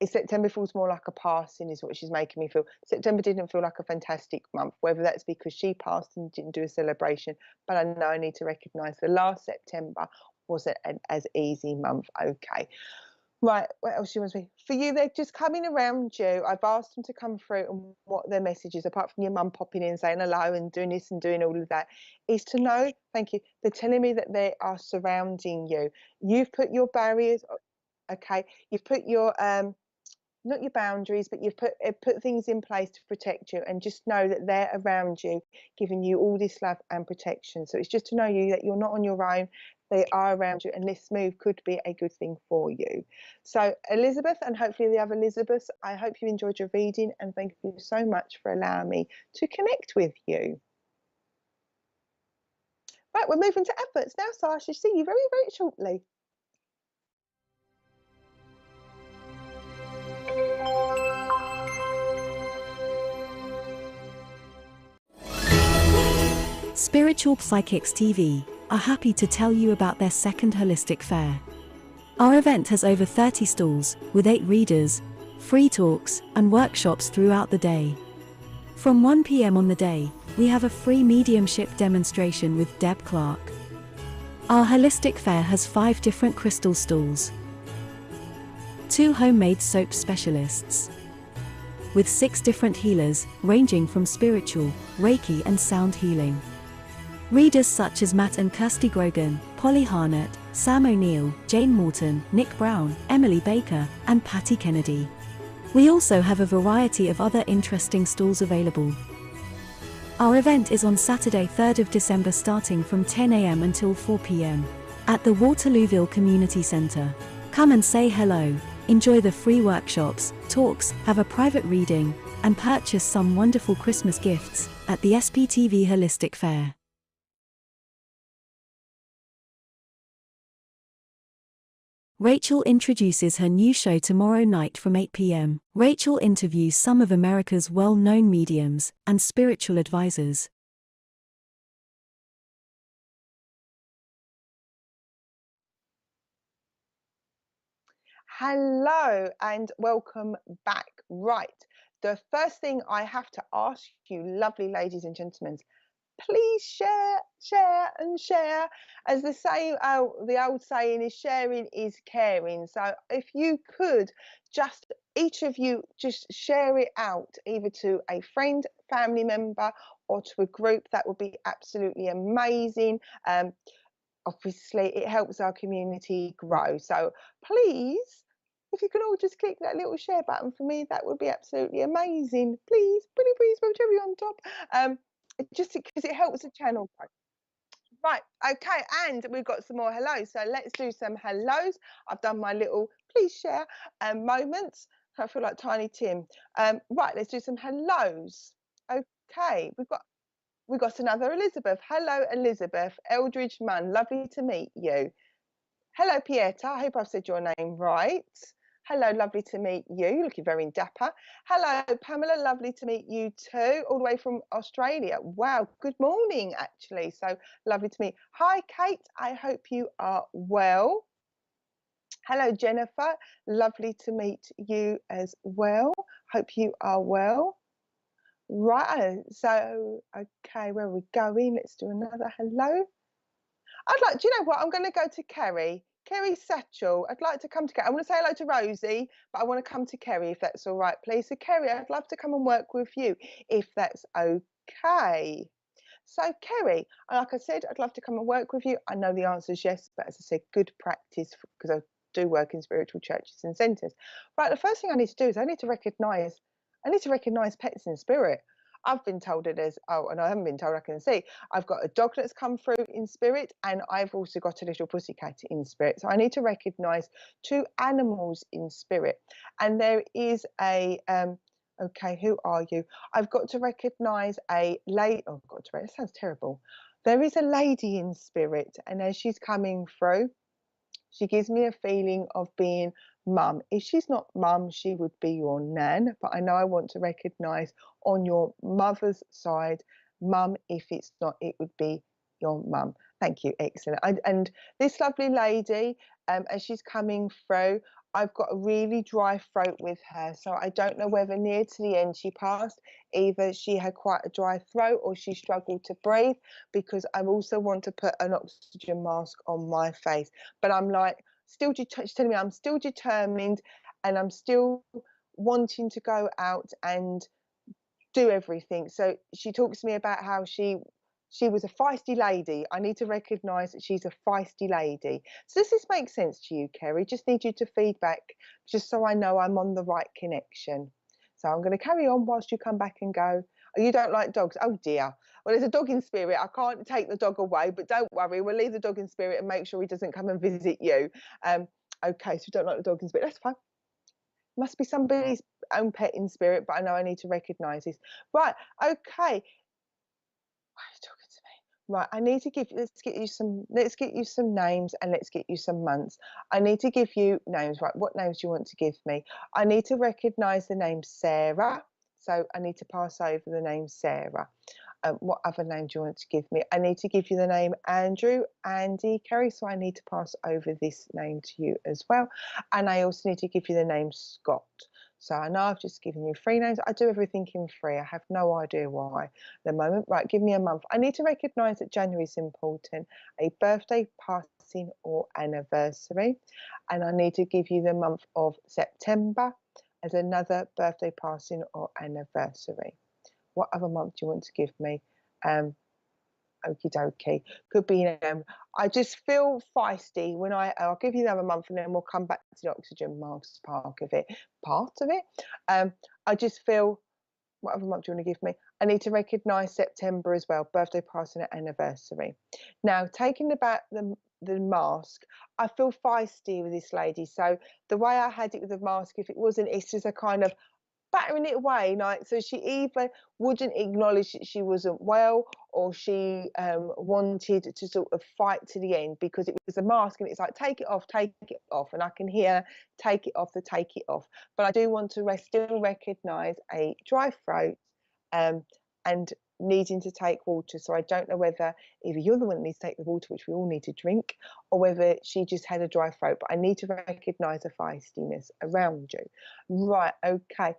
September feels more like a passing, is what she's making me feel. September didn't feel like a fantastic month, whether that's because she passed and didn't do a celebration, but I know I need to recognise the last September wasn't an as easy month. Okay. Right, what else she wants me? For you, they're just coming around you. I've asked them to come through and what their message is, apart from your mum popping in saying hello and doing this and doing all of that, is to know, thank you, they're telling me that they are surrounding you. You've put your barriers, okay, you've put your not your boundaries, but you've put things in place to protect you, and just know that they're around you, giving you all this love and protection. So it's just to know you that you're not on your own. They are around you, and this move could be a good thing for you. So Elizabeth, and hopefully the other Elizabeths, I hope you enjoyed your reading, and thank you so much for allowing me to connect with you. Right, we're moving to adverts now, so I shall see you very, very shortly. Spiritual Psychics TV are happy to tell you about their second holistic fair. Our event has over 30 stalls, with 8 readers, free talks, and workshops throughout the day. From 1 p.m. on the day, we have a free mediumship demonstration with Deb Clark. Our holistic fair has 5 different crystal stalls, 2 homemade soap specialists, with 6 different healers, ranging from spiritual, Reiki and sound healing. Readers such as Matt and Kirsty Grogan, Polly Harnett, Sam O'Neill, Jane Morton, Nick Brown, Emily Baker, and Patty Kennedy. We also have a variety of other interesting stalls available. Our event is on Saturday 3rd of December starting from 10 a.m. until 4 p.m. at the Waterlooville Community Centre. Come and say hello, enjoy the free workshops, talks, have a private reading, and purchase some wonderful Christmas gifts at the SPTV Holistic Fair. Rachel introduces her new show tomorrow night from 8 p.m. Rachel interviews some of America's well-known mediums and spiritual advisors. Hello and welcome back. Right, the first thing I have to ask you, lovely ladies and gentlemen, please share, share, and share. As the old saying is, sharing is caring. So if you could just, each of you, just share it out, either to a friend, family member, or to a group, that would be absolutely amazing. Obviously, it helps our community grow. So please, if you can all just click that little share button for me, that would be absolutely amazing. Please, pretty please, with cherry on top. Just because it helps the channel grow. Right, okay, and we've got some more hellos. So let's do some hellos. I've done my little please share moments. I feel like Tiny Tim. Right, let's do some hellos. Okay, we've got another Elizabeth. Hello, Elizabeth. Eldridge Munn, lovely to meet you. Hello, Pieta. I hope I've said your name right. Hello, lovely to meet you. You're looking very dapper. Hello, Pamela. Lovely to meet you too, all the way from Australia. Wow, good morning, actually. So lovely to meet. Hi, Kate. I hope you are well. Hello, Jennifer. Lovely to meet you as well. Hope you are well. Right, so, okay, where are we going? Let's do another hello. Do you know what? I'm going to go to Kerry. Kerry Satchel. I'd like to come to Kerry. I want to say hello to Rosie, but I want to come to Kerry if that's all right, please. So, Kerry, I'd love to come and work with you if that's okay. So, Kerry, like I said, I'd love to come and work with you. I know the answer is yes, but as I said, good practice because I do work in spiritual churches and centres. Right, the first thing I need to do is I need to recognise pets in spirit. I've been told that and I haven't been told, I can see. I've got a dog that's come through in spirit, and I've also got a little pussycat in spirit. So I need to recognise 2 animals in spirit. And there is a, okay, who are you? I've got to recognise a lady. Oh, I've got to, it sounds terrible. There is a lady in spirit, and as she's coming through, she gives me a feeling of being mum. If she's not mum, she would be your nan, but I know I want to recognise on your mother's side, mum. If it's not, it would be your mum. Thank you, excellent. And this lovely lady, as she's coming through, I've got a really dry throat with her, so I don't know whether near to the end she passed, either she had quite a dry throat or she struggled to breathe, because I also want to put an oxygen mask on my face. But I'm like, she's telling me I'm still determined, and I'm still wanting to go out and do everything. So she talks to me about how she was a feisty lady. I need to recognise that she's a feisty lady. So does this make sense to you, Kerry? Just need you to feedback, just so I know I'm on the right connection. So I'm going to carry on whilst you come back and go, oh, you don't like dogs? Oh dear. Well, there's a dog in spirit. I can't take the dog away, but don't worry. We'll leave the dog in spirit and make sure he doesn't come and visit you. Okay, so you don't like the dog in spirit. That's fine. Must be somebody's own pet in spirit, but I know I need to recognise this. Right, okay. Why are you talking to me? Right, I need to let's get you some names, and let's get you some months. I need to give you names. Right, what names do you want to give me? I need to recognise the name Sarah, so I need to pass over the name Sarah. What other name do you want to give me? I need to give you the name Andrew, Andy, Kerry, so I need to pass over this name to you as well. And I also need to give you the name Scott. So I know I've just given you 3 names. I do everything in 3. I have no idea why at the moment. Right, give me a month. I need to recognise that January is important, a birthday, passing or anniversary. And I need to give you the month of September as another birthday, passing or anniversary. What other month do you want to give me? Okie dokie. Could be, I just feel feisty when I'll give you another month, and then we'll come back to the oxygen mask part of it. I just feel, what other month do you want to give me? I need to recognise September as well, birthday, passing, and anniversary. Now, taking about the mask, I feel feisty with this lady. So the way I had it with the mask, if it wasn't, it's just a kind of battering it away, like, so she either wouldn't acknowledge that she wasn't well, or she wanted to sort of fight to the end, because it was a mask and it's like, take it off, and I can hear take it off, but I do want to still recognise a dry throat, and needing to take water. So I don't know whether either you're the one that needs to take the water, which we all need to drink, or whether she just had a dry throat, but I need to recognise a feistiness around you. Right, okay.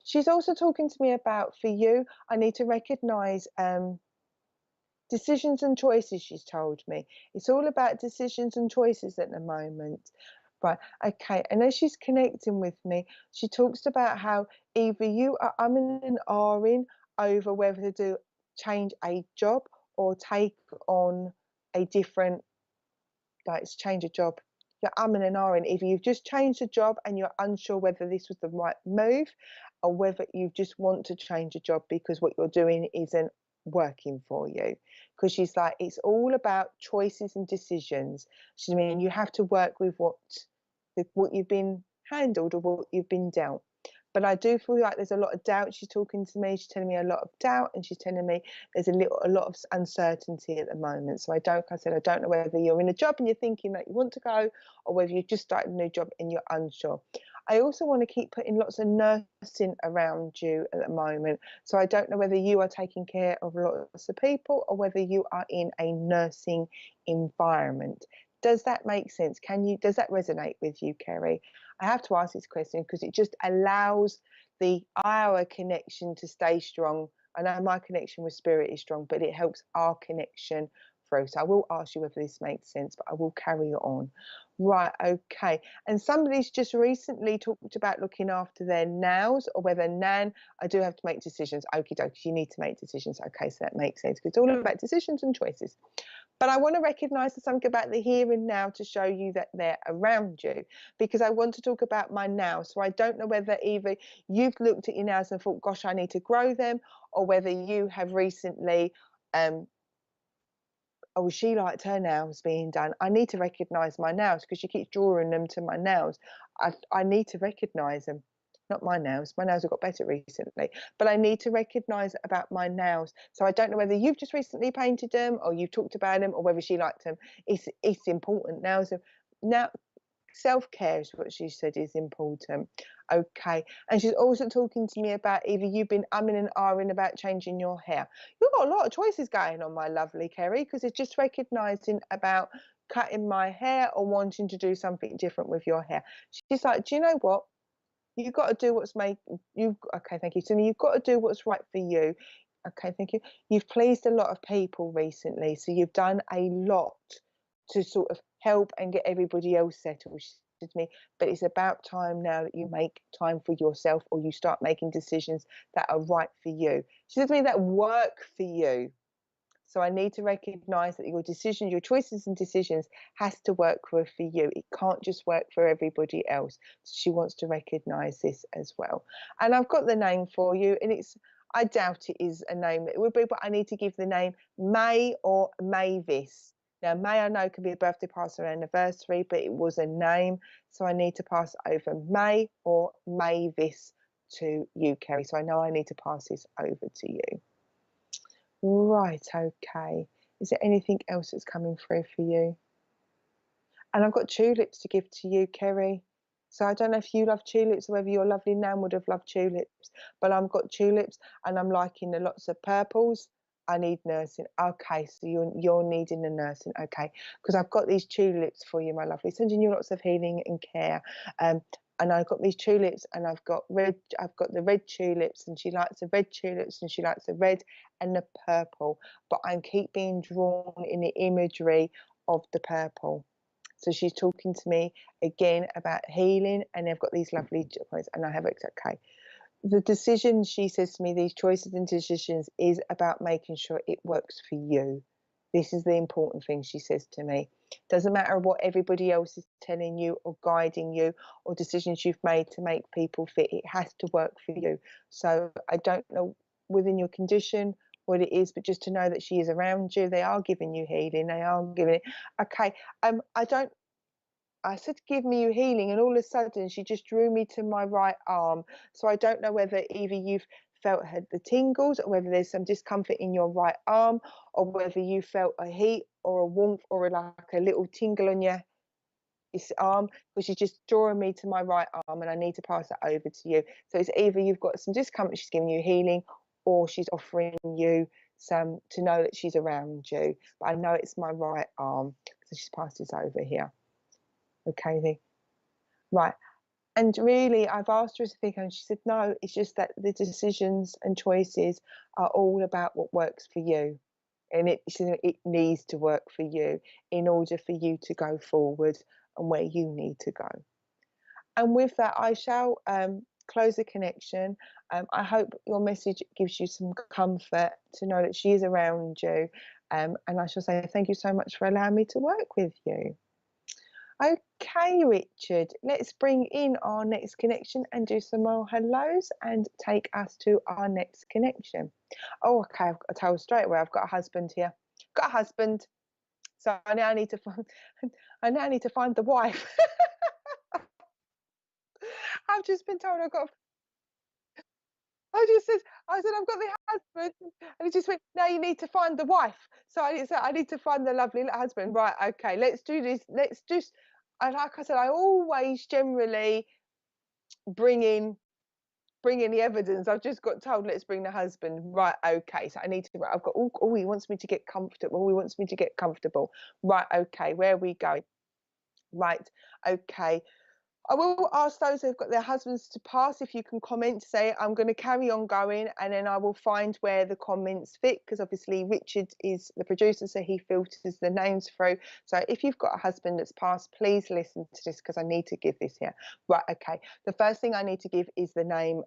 She's also talking to me about, for you, I need to recognise decisions and choices, she's told me. It's all about decisions and choices at the moment. Right, okay. And as she's connecting with me, she talks about how either you are umming and ahhing over whether to change a job or take on a different, like, change a job. You're umming and ahhing. Either you've just changed a job and you're unsure whether this was the right move, or whether you just want to change a job because what you're doing isn't working for you. Because she's like, it's all about choices and decisions. She's mean, you have to work with what you've been handled or what you've been dealt. But I do feel like there's a lot of doubt. She's talking to me, she's telling me a lot of doubt, and she's telling me there's a lot of uncertainty at the moment. So I don't know whether you're in a job and you're thinking that you want to go, or whether you've just started a new job and you're unsure. I also want to keep putting lots of nursing around you at the moment. So I don't know whether you are taking care of lots of people, or whether you are in a nursing environment. Does that make sense? Does that resonate with you, Kerry? I have to ask this question because it just allows our connection to stay strong. I know my connection with spirit is strong, but it helps our connection through. So I will ask you whether this makes sense, but I will carry on. Right, okay. And somebody's just recently talked about looking after their nails, or whether Nan, I do have to make decisions. Okie dokie, you need to make decisions. Okay, so that makes sense, because it's all about decisions and choices. But I want to recognise something about the here and now to show you that they're around you, because I want to talk about my nails. So I don't know whether either you've looked at your nails and thought, gosh, I need to grow them, or whether you have recently, oh, she liked her nails being done. I need to recognise my nails, because she keeps drawing them to my nails. I need to recognise them. Not my nails. My nails have got better recently, but I need to recognise about my nails. So I don't know whether you've just recently painted them, or you've talked about them, or whether she liked them. It's important. Now self-care is what she said is important. Okay. And she's also talking to me about either you've been umming and ahhing about changing your hair. You've got a lot of choices going on, my lovely Kerry, because it's just recognising about cutting my hair or wanting to do something different with your hair. She's like, do you know what? You've got to do what's made you okay, thank you. So you've got to do what's right for you. Okay, thank you. You've pleased a lot of people recently, so you've done a lot to sort of help and get everybody else settled. She said to me, but it's about time now that you make time for yourself, or you start making decisions that are right for you. She said to me, that work for you. So I need to recognize that your decisions, your choices and decisions has to work for you. It can't just work for everybody else. So she wants to recognize this as well. And I've got the name for you, and I doubt it is a name that it would be, but I need to give the name May or Mavis. Now, May I know can be a birthday, party, or anniversary, but it was a name. So I need to pass over May or Mavis to you, Kerry. So I know I need to pass this over to you. Right, okay. Is there anything else that's coming through for you? And I've got tulips to give to you, Kerry. So I don't know if you love tulips or whether your lovely Nan would have loved tulips, but I've got tulips and I'm liking the lots of purples. I need nursing. Okay, so you're needing the nursing. Okay, because I've got these tulips for you, my lovely. Sending you lots of healing and care. And I've got these tulips, and I've got the red tulips, and she likes the red tulips, and she likes the red and the purple. But I keep being drawn in the imagery of the purple. So she's talking to me again about healing, and they've got these lovely points, and I have it. Okay. The decision, she says to me, these choices and decisions is about making sure it works for you. This is the important thing, she says to me. Doesn't matter what everybody else is telling you or guiding you or decisions you've made to make people fit. It has to work for you. So I don't know within your condition what it is, but just to know that she is around you. They are giving you healing. They are giving it. Okay. I said, give me you healing, and all of a sudden she just drew me to my right arm. So I don't know whether either you've felt the tingles, or whether there's some discomfort in your right arm, or whether you felt a heat or a warmth or like a little tingle on your arm, because she's just drawing me to my right arm, and I need to pass that over to you. So it's either you've got some discomfort, she's giving you healing, or she's offering you some to know that she's around you. But I know it's my right arm, so she's passed this over here. Okay, then. Right. And really, I've asked her to think, and she said, no, it's just that the decisions and choices are all about what works for you. And it needs to work for you in order for you to go forward and where you need to go. And with that, I shall close the connection. I hope your message gives you some comfort to know that she is around you. And I shall say thank you so much for allowing me to work with you. Okay, Richard, let's bring in our next connection and do some more hellos and take us to our next connection. Oh, okay, I've told straight away, I've got a husband here. Got a husband. So I now need to find the wife. I've just been told I said I've got the husband, and he just went, no, you need to find the wife. So I need to find the lovely husband. Right, okay, let's do this. Let's just, like I said, I always generally bring in the evidence. I've just got told, let's bring the husband. Right, okay, so I need to, I've got, oh, he wants me to get comfortable. He wants me to get comfortable. Right, okay, where are we going? Right, okay. I will ask those who've got their husbands to pass, if you can comment, say, I'm going to carry on going, and then I will find where the comments fit, because obviously Richard is the producer, so he filters the names through. So if you've got a husband that's passed, please listen to this, because I need to give this here. Right, okay. The first thing I need to give is the name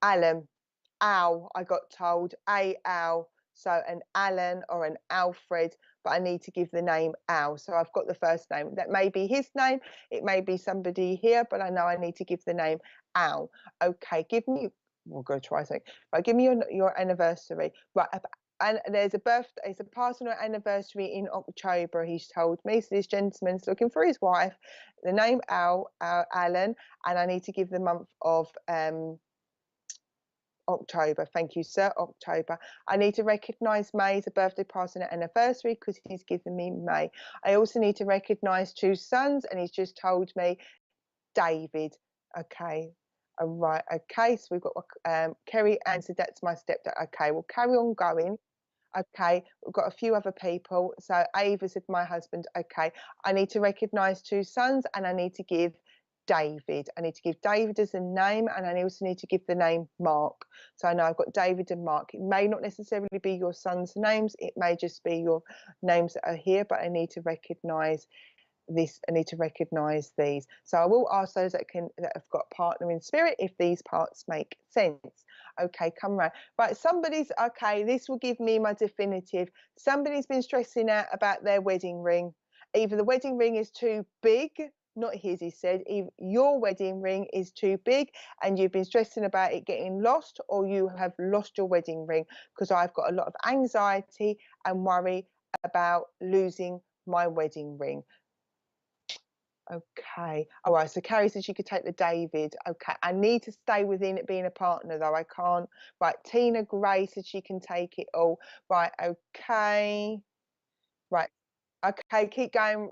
Alan. Al, I got told. Al. So an Alan or an Alfred, but I need to give the name Al. So I've got the first name. That may be his name. It may be somebody here, but I know I need to give the name Al. Okay, give me, we'll go try something. Right, give me your anniversary. Right, and there's a birthday, it's a personal anniversary in October, he's told me. So this gentleman's looking for his wife. The name Alan, and I need to give the month of October. Thank you, sir. October. I need to recognise May as a birthday, party, and anniversary, because he's given me May. I also need to recognise two sons, and he's just told me David. Okay. All right. Okay. So we've got Kerry answered. That's my stepdad. Okay. We'll carry on going. Okay, we've got a few other people. So Ava said, my husband. Okay, I need to recognise two sons, and I need to give David. I need to give David as a name, and I also need to give the name Mark. So I know I've got David and Mark. It may not necessarily be your sons' names. It may just be your names that are here, but I need to recognise this. I need to recognise these. So I will ask those that have got a partner in spirit if these parts make sense. Okay, come round. Right, somebody's okay. This will give me my definitive. Somebody's been stressing out about their wedding ring. Either the wedding ring is too big, not his, he said. Either your wedding ring is too big and you've been stressing about it getting lost, or you have lost your wedding ring, because I've got a lot of anxiety and worry about losing my wedding ring. Okay. All right. So Carrie said she could take the David. Okay. I need to stay within it being a partner, though. I can't. Right. Tina Gray said she can take it all. Right. Okay. Right. Okay. Keep going.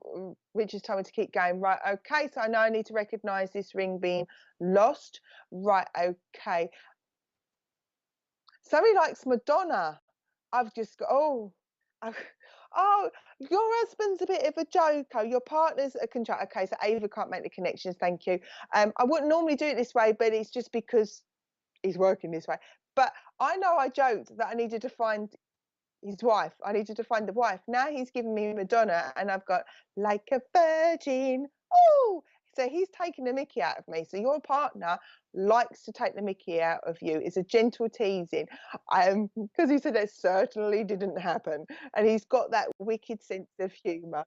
Richard's told me to keep going. Right. Okay. So I know I need to recognise this ring being lost. Right. Okay. Somebody likes Madonna. I've just got, oh, I've, oh, your husband's a bit of a joker. Your partner's a control. Okay, so Ava can't make the connections. Thank you. I wouldn't normally do it this way, but it's just because he's working this way. But I know I joked that I needed to find his wife. I needed to find the wife. Now he's given me Madonna, and I've got like a virgin. Oh, so he's taking the mickey out of me. So your partner likes to take the mickey out of you. It's a gentle teasing. Because he said that certainly didn't happen, and he's got that wicked sense of humour.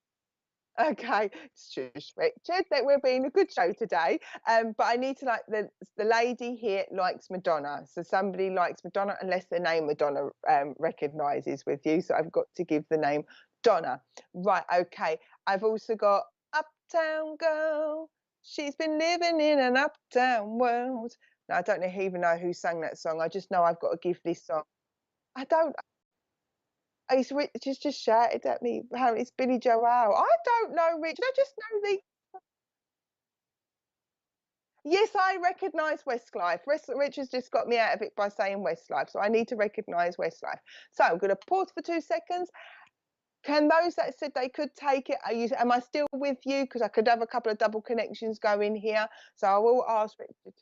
Okay, shush, Richard, that we're being a good show today. But I need to like the lady here likes Madonna. So somebody likes Madonna unless the name Madonna recognises with you. So I've got to give the name Donna. Right, okay. I've also got Uptown Girl. She's been living in an uptown world. Now I don't even know who sang that song. I just know I've got to give this song. I don't He's just shouted at me how it's Billy Joel. I don't know, Richard. I just know the. Yes, I recognise Westlife. Richard's just got me out of it by saying Westlife, so I need to recognise Westlife. So I'm going to pause for 2 seconds. Can those that said they could take it? Am I still with you? Because I could have a couple of double connections going here. So I will ask Richard.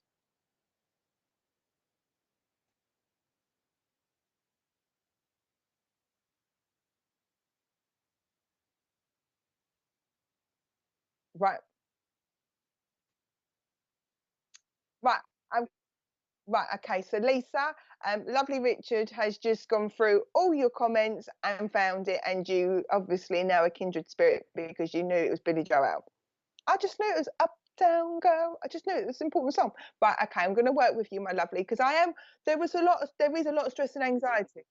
Right, right. I'm Right, okay, so Lisa, lovely Richard has just gone through all your comments and found it, and you obviously know a kindred spirit because you knew it was Billy Joel. I just knew it was Uptown Girl. I just knew it was an important song. Right, okay, I'm going to work with you, my lovely, because there is a lot of stress and anxiety.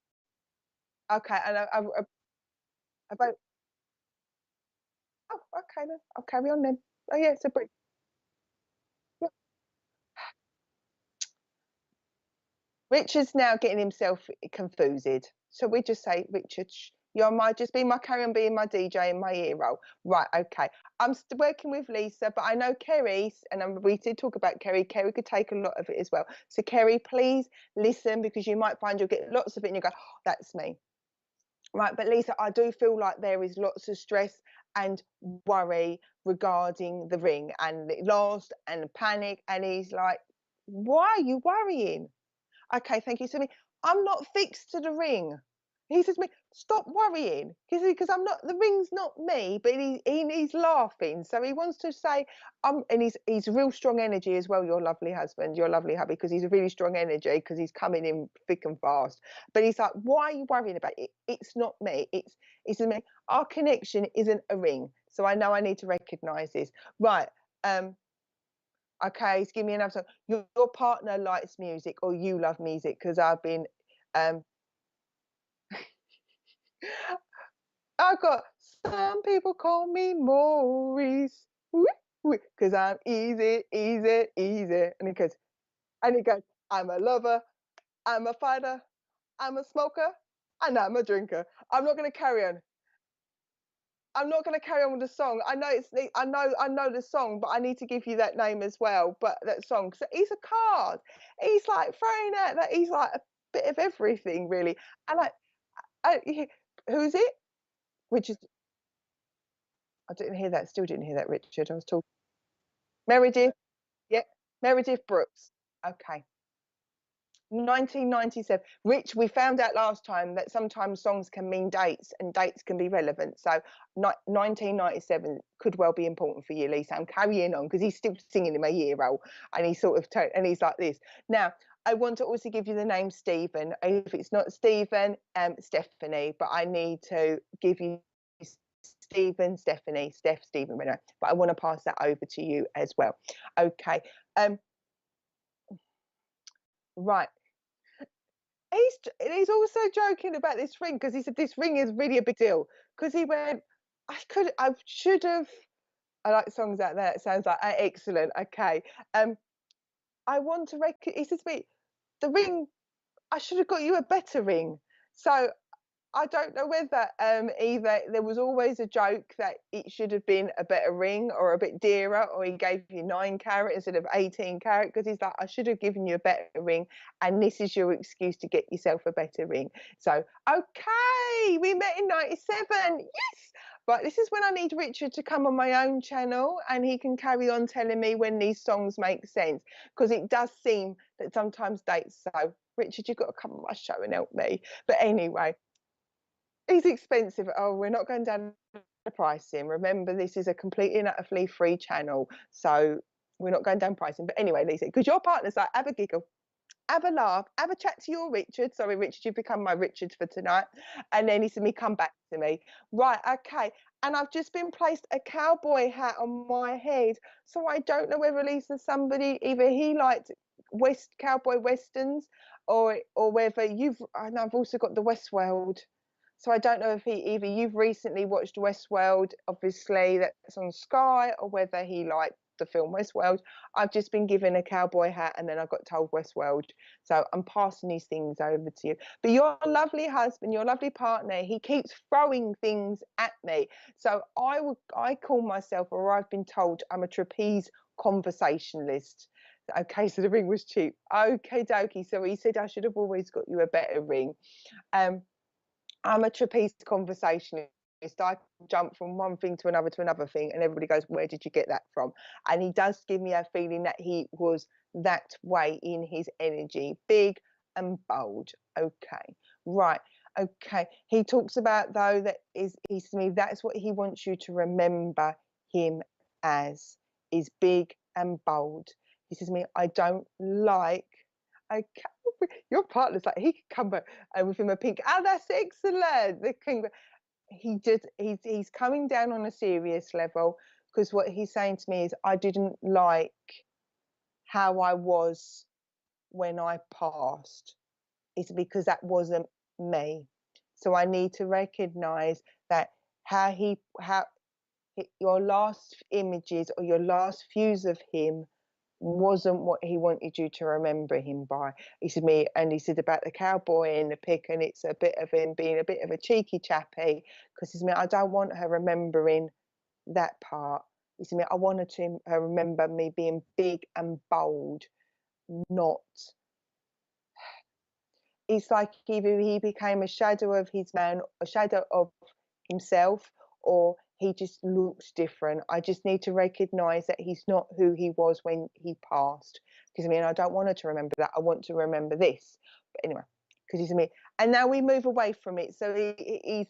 Okay, and about, oh, okay then, I'll carry on then. Oh yeah, it's a brief. Richard's now getting himself confused. So we just say, Richard, you might just be my carry on being my DJ and my ear roll. Right, okay. I'm working with Lisa, but I know Kerry, and we did talk about Kerry. Kerry could take a lot of it as well. So Kerry, please listen, because you might find you'll get lots of it and you go, oh, that's me. Right, but Lisa, I do feel like there is lots of stress and worry regarding the ring and it lost and panic. And he's like, why are you worrying? Okay, thank you. So me, I'm not fixed to the ring. He says to me, stop worrying, because I'm not. The ring's not me, but he's laughing. So he wants to say, and he's real strong energy as well. Your lovely husband, your lovely hubby, because he's a really strong energy because he's coming in thick and fast. But he's like, why are you worrying about it? It's not me. It's me. Our connection isn't a ring. So I know I need to recognise this. Right. Okay, give me another song. Your partner likes music, or you love music, because I've been um I've got some people call me Maurice. Because I'm easy, easy, easy. And he goes, I'm a lover, I'm a fighter, I'm a smoker, and I'm a drinker. I'm not gonna carry on. I'm not going to carry on with the song. I know I know the song, but I need to give you that name as well. But that song, so he's a card. He's like throwing out that he's like a bit of everything, really. And Yeah, who's it? Richard. I didn't hear that. Still didn't hear that, Richard. I was talking. Meredith. Yeah, Meredith Brooks. Okay. 1997. Rich, we found out last time that sometimes songs can mean dates and dates can be relevant. So 1997 could well be important for you, Lisa. I'm carrying on because he's still singing in my year roll and he's sort of, and he's like this. Now, I want to also give you the name Stephen. If it's not Stephen, Stephanie, but I need to give you Stephen, Stephanie, Stephen Renner. But I want to pass that over to you as well. Okay. Right. He's also joking about this ring because he said this ring is really a big deal. Because he went, I should have. I like songs like that. It sounds like excellent. Okay. I want to he says to me, the ring. I should have got you a better ring. So I don't know whether either there was always a joke that it should have been a better ring or a bit dearer, or he gave you 9 carat instead of 18 carat because he's like, I should have given you a better ring, and this is your excuse to get yourself a better ring. So okay, we met in '97. Yes. But this is when I need Richard to come on my own channel and he can carry on telling me when these songs make sense, because it does seem that sometimes dates. So Richard, you've got to come on my show and help me. But anyway, he's expensive. Oh, we're not going down the pricing. Remember, this is a completely and utterly free channel. So we're not going down pricing. But anyway, Lisa, because your partner's like, have a giggle, have a laugh, have a chat to your Richard. Sorry, Richard, you've become my Richard for tonight. And then he said, me, come back to me. Right, okay. And I've just been placed a cowboy hat on my head. So I don't know whether Lisa's somebody, either he liked cowboy westerns or whether and I've also got the Westworld. So I don't know if either you've recently watched Westworld, obviously that's on Sky, or whether he liked the film Westworld. I've just been given a cowboy hat and then I got told Westworld. So I'm passing these things over to you. But your lovely husband, your lovely partner, he keeps throwing things at me. So I call myself, or I've been told, I'm a trapeze conversationalist. Okay, so the ring was cheap. Okay, dokie. So he said I should have always got you a better ring. I'm a trapeze conversationalist. I jump from one thing to another thing, and everybody goes, where did you get that from? And he does give me a feeling that he was that way in his energy, big and bold. Okay, right. Okay. He talks about, though, that he's to me, that's what he wants you to remember him as, is big and bold. He says to me, I don't like, I your partner's like, he could come back with him a pink. Oh, that's excellent. The king. He's coming down on a serious level, because what he's saying to me is, I didn't like how I was when I passed. It's because that wasn't me. So I need to recognize that how your last images or your last views of him wasn't what he wanted you to remember him by. He said he said about the cowboy in the pic, and it's a bit of him being a bit of a cheeky chappy, because he said, I don't want her remembering that part. He said, I wanted her remember me being big and bold, not. It's like either he became a shadow of his man, a shadow of himself, or he just looks different. I just need to recognize that he's not who he was when he passed. Because I don't want her to remember that. I want to remember this. But anyway, because he's me. And now we move away from it. So he's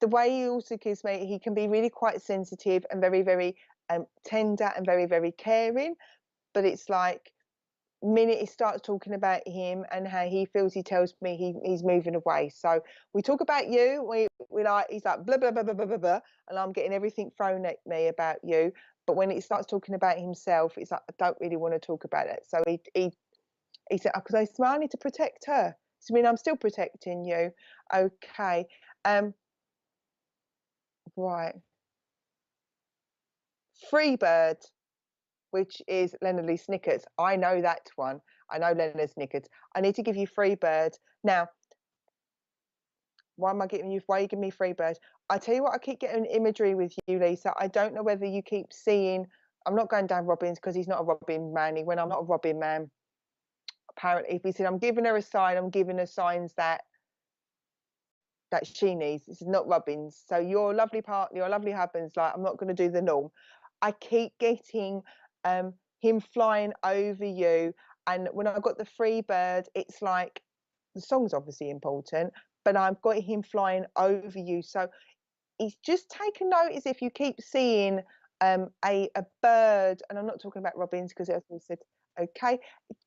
the way he also gives me. He can be really quite sensitive and very, very tender and very, very caring. But it's like, minute he starts talking about him and how he feels, he tells me he's moving away. So we talk about you, we like, he's like blah blah blah blah blah blah blah, and I'm getting everything thrown at me about you. But when it starts talking about himself, it's like, I don't really want to talk about it. So he said, because I need to protect her. So I'm still protecting you. Okay. Right. Freebird, which is Leonard Lee Snicket's. I know that one. I know Leonard Snicket's. I need to give you Freebird. Now, why are you giving me Freebird? I tell you what, I keep getting imagery with you, Lisa. I don't know whether you keep seeing, I'm not going down Robin's because he's not a Robin man. He went, I'm not a Robin man. Apparently, if he said, I'm giving her a sign, I'm giving her signs that that she needs. This is not Robin's. So your lovely partner, your lovely husband's like, I'm not going to do the norm. I keep getting him flying over you. And when I got the free bird, it's like the song's obviously important, but I've got him flying over you. So it's just take a notice if you keep seeing a bird, and I'm not talking about robins because as we said, okay,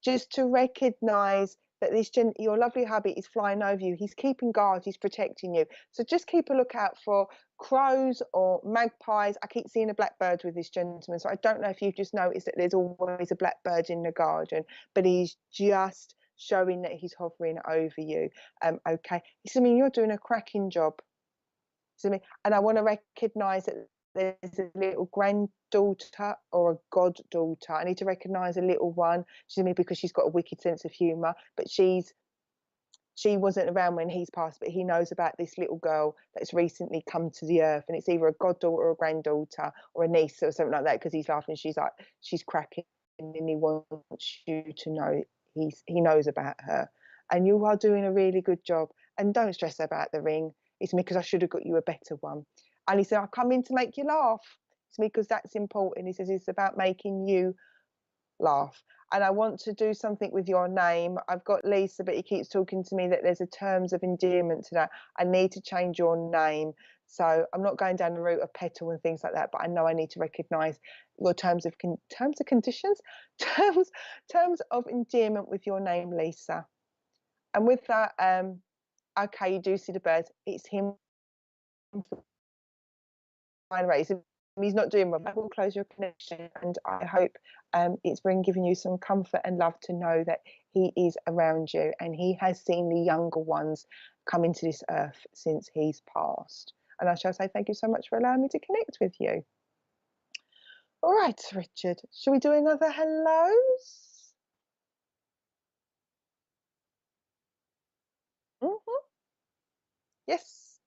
just to recognise that your lovely hubby is flying over you. He's keeping guard, he's protecting you. So just keep a lookout for crows or magpies. I keep seeing a blackbird with this gentleman, so I don't know if you've just noticed that there's always a blackbird in the garden, but he's just showing that he's hovering over you. Okay, I mean, you're doing a cracking job. And I want to recognise that there's a little granddaughter or a goddaughter. I need to recognise a little one. Because she's got a wicked sense of humour, but she wasn't around when he's passed, but he knows about this little girl that's recently come to the earth, and it's either a goddaughter or a granddaughter or a niece or something like that, because he's laughing. She's like, she's cracking, and he wants you to know he knows about her, and you are doing a really good job. And don't stress about the ring. It's me because I should have got you a better one. And he said, I come in to make you laugh. It's me because that's important. He says it's about making you laugh. And I want to do something with your name. I've got Lisa, but he keeps talking to me that there's a terms of endearment to that. I need to change your name. So I'm not going down the route of petal and things like that, but I know I need to recognise your terms of conditions, terms of endearment with your name, Lisa. And with that, okay, you do see the birds. It's him flying away. So he's not doing well. That will close your connection, and I hope it's been giving you some comfort and love to know that he is around you, and he has seen the younger ones come into this earth since he's passed. And I shall say thank you so much for allowing me to connect with you. All right, Richard, shall we do another hellos? Yes.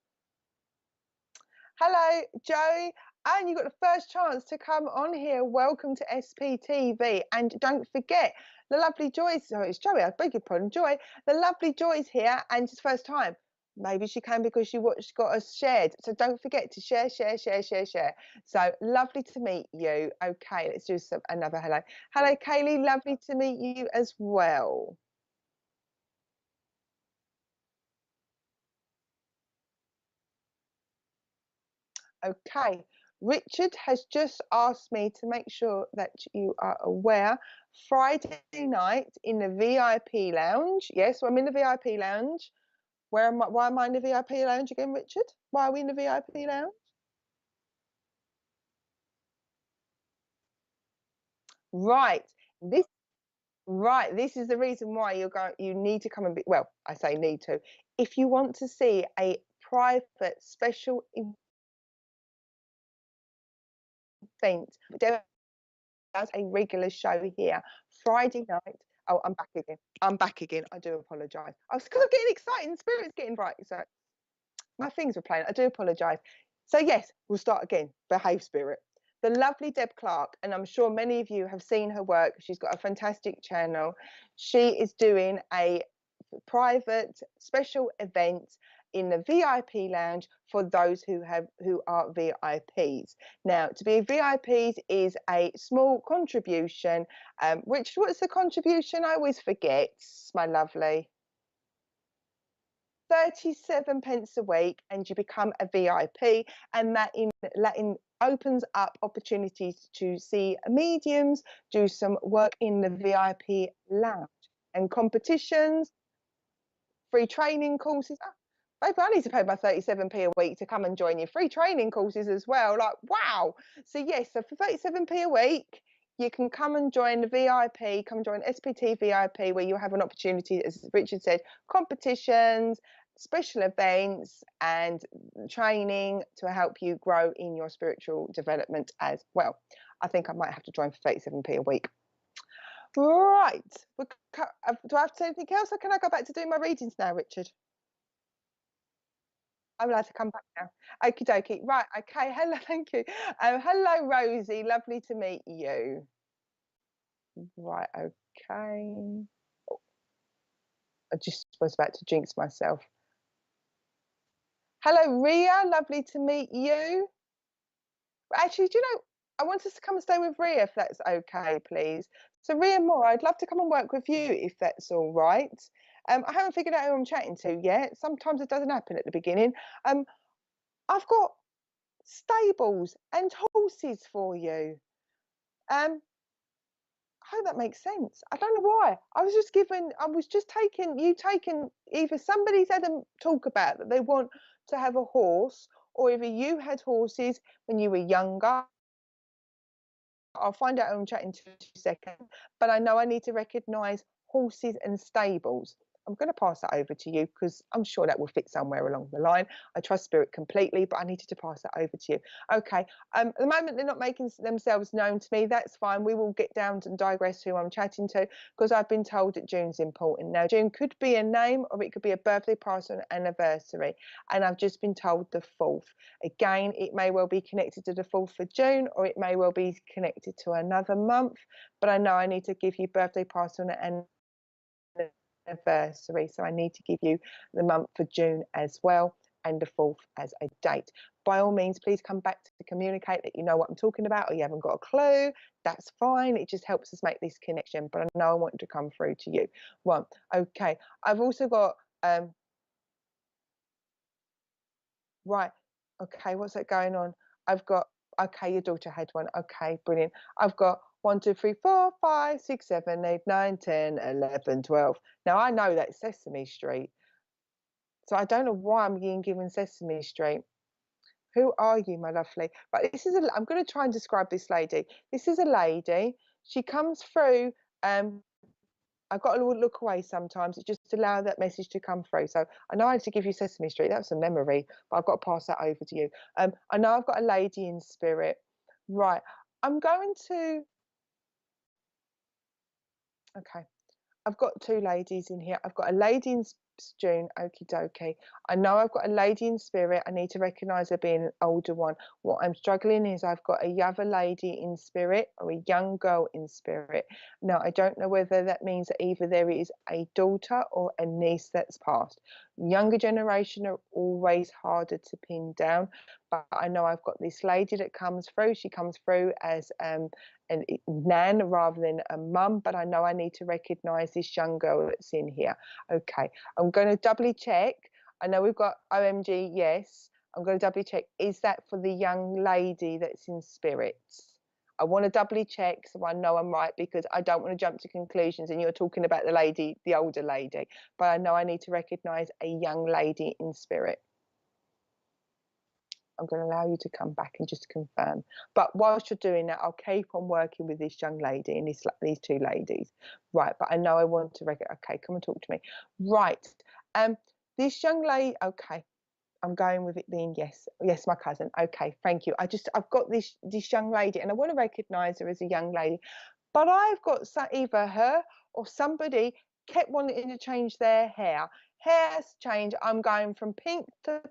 Hello, Joe. And you got the first chance to come on here. Welcome to SPTV. And don't forget, the lovely Joy's, oh, it's Joey, I beg your pardon, Joy. The lovely Joy's here, and it's first time. Maybe she came because she got us shared. So don't forget to share, share, share, share, share. So lovely to meet you. Okay, let's do another hello. Hello, Kaylee. Lovely to meet you as well. Okay, Richard has just asked me to make sure that you are aware. Friday night in the VIP lounge. Yes, I'm in the VIP lounge. Why am I in the VIP lounge again, Richard? Why are we in the VIP lounge? Right. This is the reason why you need to come and be, well, I say need to. If you want to see a private special event, as a regular show here Friday night. Oh, I'm back again. I'm back again. I do apologise. I was because I'm getting excited and spirit's getting bright. So my things were playing. I do apologise. So yes, we'll start again. Behave, spirit. The lovely Deb Clark, and I'm sure many of you have seen her work. She's got a fantastic channel. She is doing a private special event in the VIP lounge for those who are VIPs. Now, to be VIPs is a small contribution. What's the contribution? I always forget, my lovely. 37 pence a week, and you become a VIP, and that opens up opportunities to see mediums, do some work in the VIP lounge, and competitions, free training courses. Oh, baby, I need to pay my 37p a week to come and join you. Free training courses as well. Like, wow. So yes, so for 37p a week, you can come and join the VIP, come join SPT VIP, where you have an opportunity, as Richard said, competitions, special events, and training to help you grow in your spiritual development as well. I think I might have to join for 37p a week. Right. Do I have to say anything else, or can I go back to doing my readings now, Richard? I'm allowed to come back now. Okie dokie. Right. Okay. Hello. Thank you. Hello, Rosie. Lovely to meet you. Right. Okay. Oh, I just was about to jinx myself. Hello, Ria. Lovely to meet you. Actually, do you know, I want us to come and stay with Ria if that's okay, please. So, Ria Moore, I'd love to come and work with you if that's all right. I haven't figured out who I'm chatting to yet. Sometimes it doesn't happen at the beginning. Um, I've got stables and horses for you. Um, I hope that makes sense. I don't know why. I was just taking, either somebody's had a talk about that they want to have a horse, or either you had horses when you were younger. I'll find out who I'm chatting to in 2 seconds, but I know I need to recognise horses and stables. I'm going to pass that over to you because I'm sure that will fit somewhere along the line. I trust Spirit completely, but I needed to pass that over to you. Okay. At the moment, they're not making themselves known to me. That's fine. We will get down to digress who I'm chatting to because I've been told that June's important. Now, June could be a name or it could be a birthday, party, or an anniversary. And I've just been told the 4th. Again, it may well be connected to the 4th of June or it may well be connected to another month. But I know I need to give you birthday, party, and anniversary. So I need to give you the month for June as well and the 4th as a date. By all means, please come back to communicate that you know what I'm talking about or you haven't got a clue. That's fine. It just helps us make this connection. But I know I want to come through to you. One. Okay. I've also got right. Okay, what's that going on? I've got, okay, your daughter had one. Okay, brilliant. I've got 1, 2, 3, 4, 5, 6, 7, 8, 9, 10, 11, 12. Now I know that's Sesame Street. So I don't know why I'm being given Sesame Street. Who are you, my lovely? But this is I'm going to try and describe this lady. This is a lady. She comes through I've got to look away sometimes. It's just to allow that message to come through. So I know I had to give you Sesame Street. That's a memory, but I've got to pass that over to you. I know I've got a lady in spirit. Right. I'm going to. Okay. I've got 2 ladies in here. I've got a lady in June, okie dokie. I know I've got a lady in spirit. I need to recognise her being an older one. What I'm struggling is I've got a other lady in spirit or a young girl in spirit. Now, I don't know whether that means that either there is a daughter or a niece that's passed. Younger generation are always harder to pin down, but I know I've got this lady that comes through. She comes through as a nan rather than a mum, but I know I need to recognise this young girl that's in here. Okay, I'm going to doubly check. I know we've got OMG, yes. I'm going to doubly check. Is that for the young lady that's in spirits? I want to doubly check so I know I'm right because I don't want to jump to conclusions and you're talking about the lady, the older lady, but I know I need to recognise a young lady in spirit. I'm going to allow you to come back and just confirm. But whilst you're doing that, I'll keep on working with this young lady and these 2 ladies. Right, but I know I want to okay, come and talk to me. Right. This young lady, okay. I'm going with it being yes. Yes, my cousin. Okay, thank you. I've got this young lady and I want to recognise her as a young lady. But I've got either her or somebody kept wanting to change their hair. Hair's change. I'm going from pink to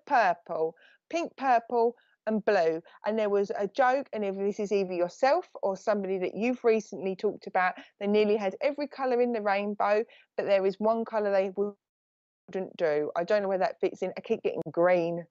pink, purple, and blue. And there was a joke, and if this is either yourself or somebody that you've recently talked about, they nearly had every colour in the rainbow, but there is one colour they wouldn't do. I don't know where that fits in. I keep getting green,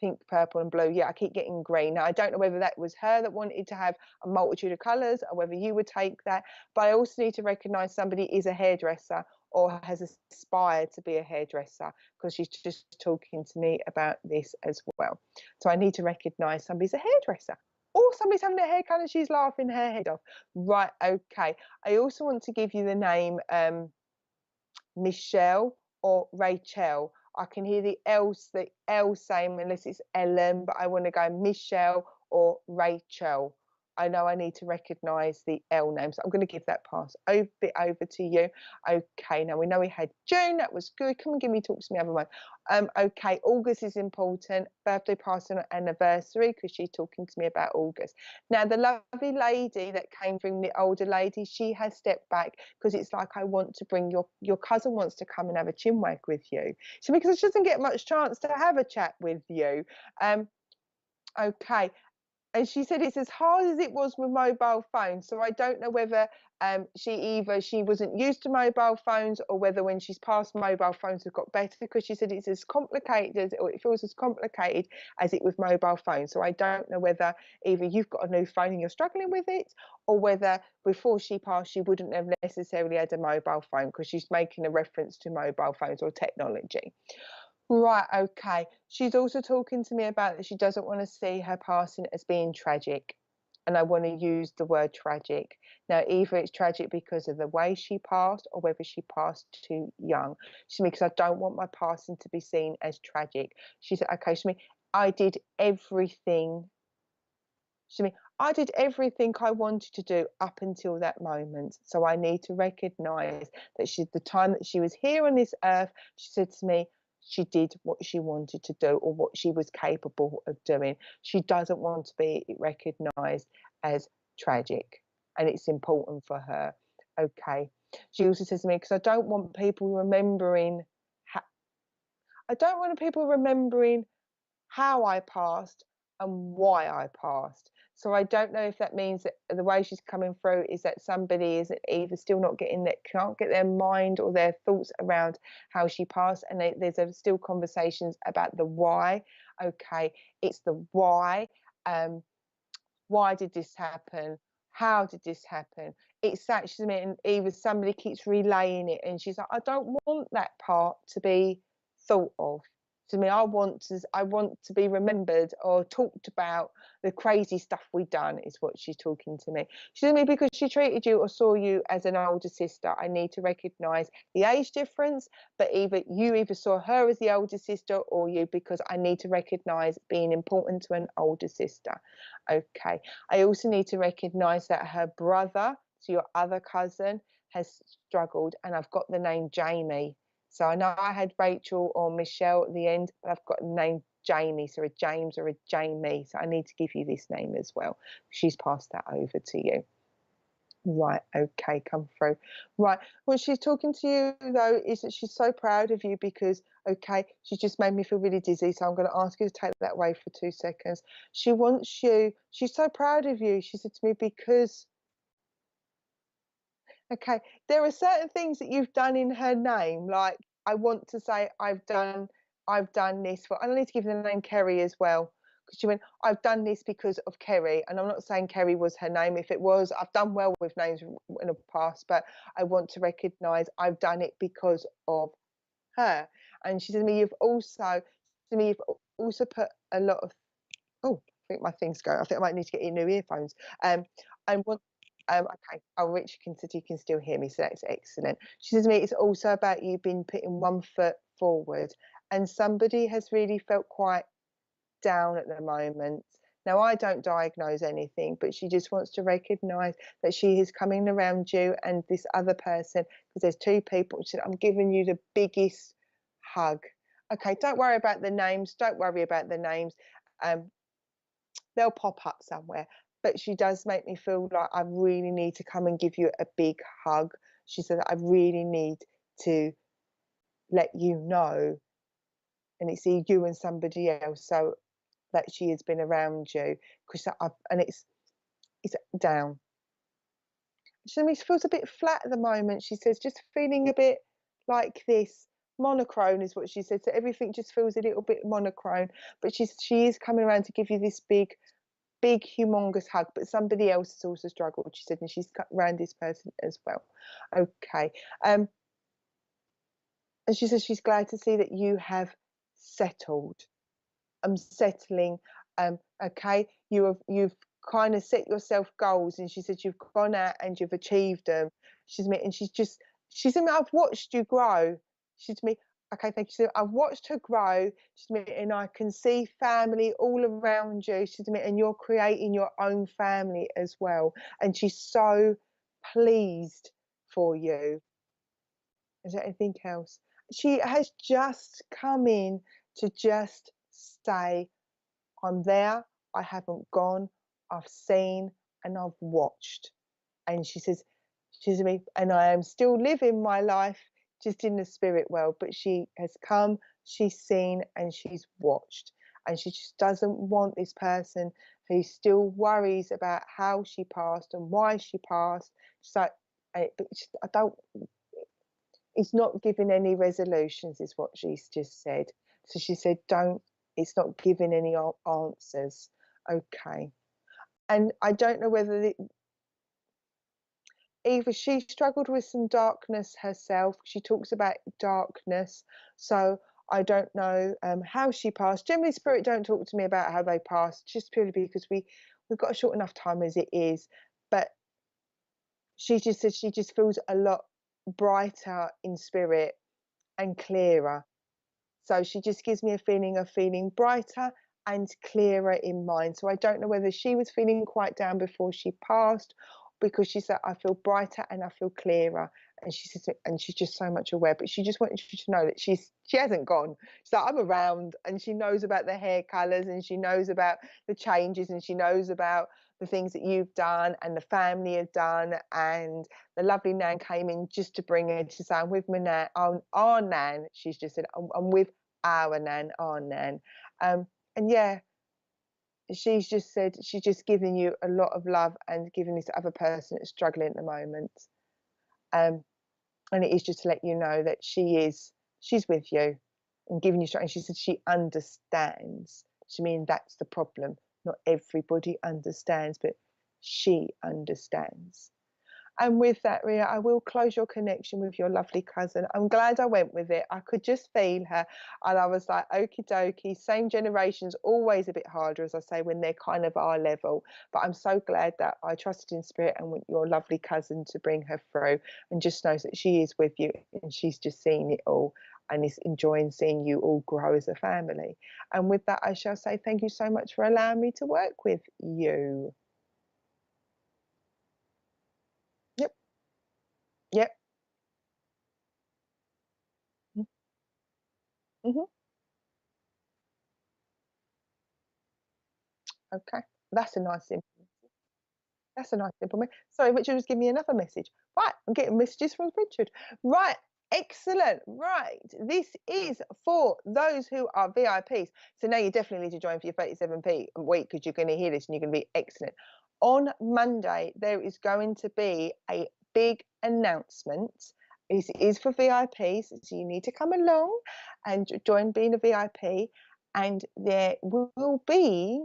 pink, purple, and blue. Yeah, I keep getting green. Now, I don't know whether that was her that wanted to have a multitude of colours or whether you would take that. But I also need to recognise somebody is a hairdresser or has aspired to be a hairdresser because she's just talking to me about this as well. So I need to recognise somebody's a hairdresser. Or somebody's having a haircut and she's laughing her head off. Right, okay. I also want to give you the name Michelle or Rachel. I can hear the L saying unless it's Ellen, but I want to go Michelle or Rachel. I know I need to recognise the L name, so I'm going to give that pass over to you. Okay, now we know we had June. That was good. Come and talk to me other one. Okay, August is important. Birthday, party, and anniversary because she's talking to me about August. Now the lovely lady that came from the older lady, she has stepped back because it's like I want to bring your cousin wants to come and have a chinwag with you. So because she doesn't get much chance to have a chat with you. Okay. And she said it's as hard as it was with mobile phones. So I don't know whether she wasn't used to mobile phones, or whether when she's passed mobile phones have got better, because she said it's as complicated, or it feels as complicated as it with mobile phones. So I don't know whether either you've got a new phone and you're struggling with it, or whether before she passed she wouldn't have necessarily had a mobile phone, because she's making a reference to mobile phones or technology. Right, okay. She's also talking to me about that she doesn't want to see her passing as being tragic. And I want to use the word tragic. Now, either it's tragic because of the way she passed, or whether she passed too young. She said, because I don't want my passing to be seen as tragic. She said, okay, she said, I did everything. She said, I did everything I wanted to do up until that moment. So I need to recognize that the time that she was here on this earth, she said to me, she did what she wanted to do, or what she was capable of doing. She doesn't want to be recognized as tragic, and it's important for her. Okay. She also says to me, because I don't want people remembering, I don't want people remembering how I passed and why I passed. So I don't know if that means that the way she's coming through is that somebody is either still not getting that, can't get their mind or their thoughts around how she passed, and there's still conversations about the why. Okay, it's the why. Why did this happen? How did this happen? It's actually, and either somebody keeps relaying it, and she's like, I don't want that part to be thought of. To me, I want to be remembered or talked about the crazy stuff we done, is what she's talking to me. She said to me, because she treated you or saw you as an older sister, I need to recognise the age difference, but you either saw her as the older sister or you, because I need to recognise being important to an older sister. Okay. I also need to recognise that her brother, so your other cousin, has struggled, and I've got the name Jamie. So I know I had Rachel or Michelle at the end, but I've got the name Jamie, so a James or a Jamie. So I need to give you this name as well. She's passed that over to you. Right, okay, come through. Right, what she's talking to you though is that she's so proud of you, because, okay, she just made me feel really dizzy, so I'm going to ask you to take that away for 2 seconds. She wants you, she's so proud of you, she said to me, because, okay, there are certain things that you've done in her name, like I want to say I've done this for, I need to give the name Kerry as well, because she went, I've done this because of Kerry, and I'm not saying Kerry was her name. If it was, I've done well with names in the past, but I want to recognise I've done it because of her. And she said to me, you've also put a lot of, oh, I think my thing's going. I think I might need to get you new earphones. I want, okay. Oh, Richard said you can still hear me, so that's excellent. She says to me, it's also about you being putting one foot forward, and somebody has really felt quite down at the moment. Now, I don't diagnose anything, but she just wants to recognise that she is coming around you and this other person, because there's 2 people. She said, I'm giving you the biggest hug. Okay, don't worry about the names. Don't worry about the names. They'll pop up somewhere. But she does make me feel like I really need to come and give you a big hug. She said, I really need to let you know, and it's you and somebody else, so that she has been around you, because and it's down. She feels a bit flat at the moment. She says, just feeling a bit like this. Monochrome is what she said. So everything just feels a little bit monochrome. But she is coming around to give you this big, humongous hug. But somebody else has also struggled, she said, and she's cut around this person as well. Okay. And she says she's glad to see that you have settled. Settling. Okay, you've kind of set yourself goals, and she said you've gone out and you've achieved them. She said, I've watched you grow. She said to me, okay, thank you. She said, I've watched her grow. She said to me, and I can see family all around you. She said to me, and you're creating your own family as well. And she's so pleased for you. Is there anything else? She has just come in to just say, I'm there, I haven't gone, I've seen, and I've watched. And she says to me, and I am still living my life just in the spirit world, but she has come, she's seen, and she's watched. And she just doesn't want this person who still worries about how she passed and why she passed. She's like, But I don't. It's not giving any resolutions, is what she's just said. So she said, don't. It's not giving any answers. Okay. And I don't know whether either she struggled with some darkness herself. She talks about darkness. So I don't know how she passed. Generally, Spirit don't talk to me about how they passed, just purely because we've got a short enough time as it is. But she just said she just feels a lot brighter in spirit and clearer. So she just gives me a feeling of feeling brighter and clearer in mind. So I don't know whether she was feeling quite down before she passed, because she said, I feel brighter and I feel clearer. And she says, and she's just so much aware, but she just wanted you to know that she hasn't gone. So I'm around, and she knows about the hair colours, and she knows about the changes, and she knows about the things that you've done and the family have done. And the lovely Nan came in just to bring her to say, I'm with my Nan, our Nan. She's just said, I'm with our Nan, our Nan. And yeah, she's just said she's just giving you a lot of love and giving this other person that's struggling at the moment. And it is just to let you know that she's with you and giving you strength. And she said she understands. She mean that's the problem. Not everybody understands, but she understands. And with that, Ria, I will close your connection with your lovely cousin. I'm glad I went with it. I could just feel her. And I was like, okie dokie, same generation's always a bit harder, as I say, when they're kind of our level. But I'm so glad that I trusted in spirit and with your lovely cousin to bring her through, and just knows that she is with you and she's just seen it all and is enjoying seeing you all grow as a family. And with that, I shall say thank you so much for allowing me to work with you. Yep. Yep. Mm-hmm. Okay, that's a nice simple. That's a nice simple message. Sorry, Richard was giving me another message. Right, I'm getting messages from Richard. Right, excellent. Right, this is for those who are VIPs. So now you definitely need to join for your 37p a week, because you're going to hear this and you're going to be excellent. On Monday, there is going to be a big announcement. This is for VIPs, so you need to come along and join being a VIP. And there will be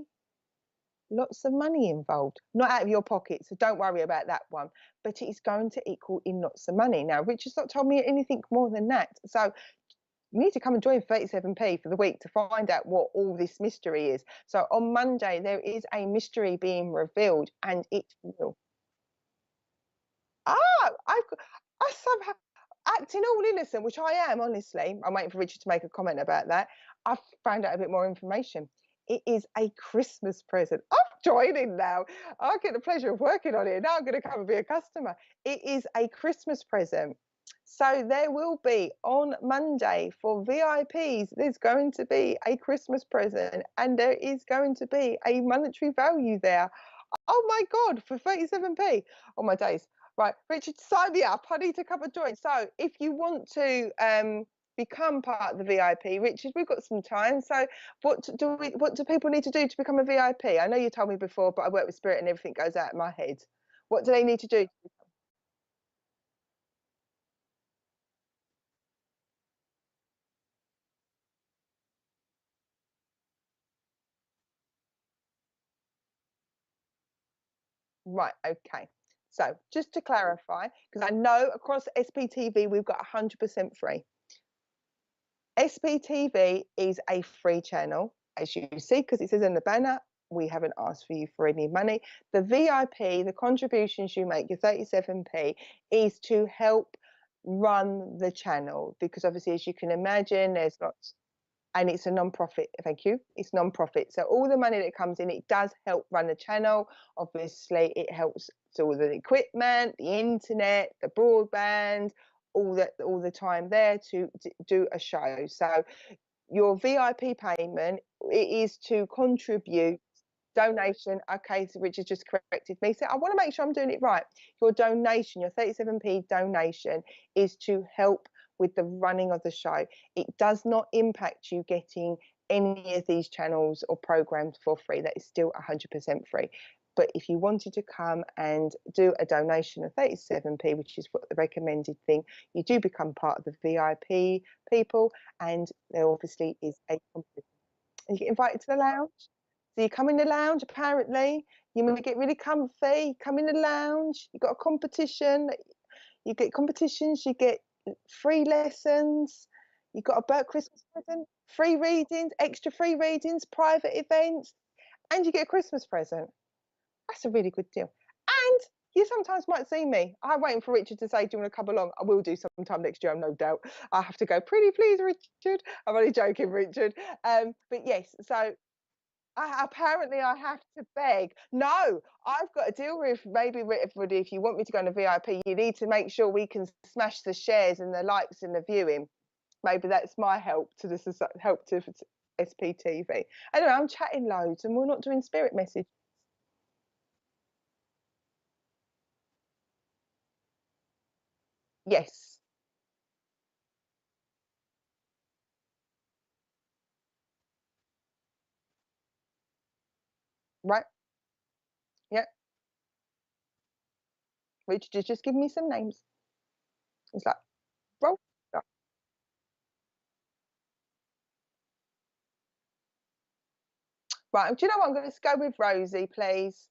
lots of money involved, not out of your pocket, so don't worry about that one, but it is going to equal in lots of money. Now, Richard's not told me anything more than that, so you need to come and join 37p for the week to find out what all this mystery is. So on Monday, there is a mystery being revealed, and it will. Ah, I somehow acting all innocent, which I am, honestly. I'm waiting for Richard to make a comment about that. I've found out a bit more information. It is a Christmas present. I'm joining now. I get the pleasure of working on it. Now I'm going to come and be a customer. It is a Christmas present. So there will be on Monday for VIPs, there's going to be a Christmas present, and there is going to be a monetary value there. Oh my God, for 37p. Oh my days. Right, Richard, sign me up. I need to come and join. So if you want to become part of the VIP, Richard, we've got some time. So what do people need to do to become a VIP? I know you told me before, but I work with spirit and everything goes out of my head. What do they need to do? Right, okay. So just to clarify, because I know across SPTV we've got 100% free. SPTV is a free channel, as you see, because it says in the banner, we haven't asked for you for any money. The VIP, the contributions you make, your 37p, is to help run the channel, because obviously, as you can imagine, there's lots, and it's a non-profit. Thank you. It's non-profit, so all the money that comes in, it does help run the channel. Obviously, it helps to all the equipment, the internet, the broadband, all the time there to do a show. So your VIP payment, it is to contribute. Donation, okay, so Richard just corrected me. So I want to make sure I'm doing it right. Your donation, your 37p donation, is to help with the running of the show. It does not impact you getting any of these channels or programs for free. That is still 100% free. But if you wanted to come and do a donation of 37p, which is what the recommended thing, you do become part of the VIP people, and there obviously is a competition. And you get invited to the lounge. So you come in the lounge, apparently, you want to get really comfy, come in the lounge, you've got a competition, you get competitions, you get free lessons, you've got a Christmas present, free readings, extra free readings, private events, and you get a Christmas present. That's a really good deal. And you sometimes might see me. I'm waiting for Richard to say, do you want to come along? I will do sometime next year, no doubt. I have to go, pretty please, Richard. I'm only joking, Richard. But yes, so apparently I have to beg. No, I've got a deal with maybe everybody. If you want me to go on a VIP, you need to make sure we can smash the shares and the likes and the viewing. Maybe that's my help to SPTV. Anyway, I'm chatting loads and we're not doing spirit message. Yes. Right. Yeah. Richard just give me some names. It's like, roll. Right. Do you know what? I'm going to go with Rosie, please.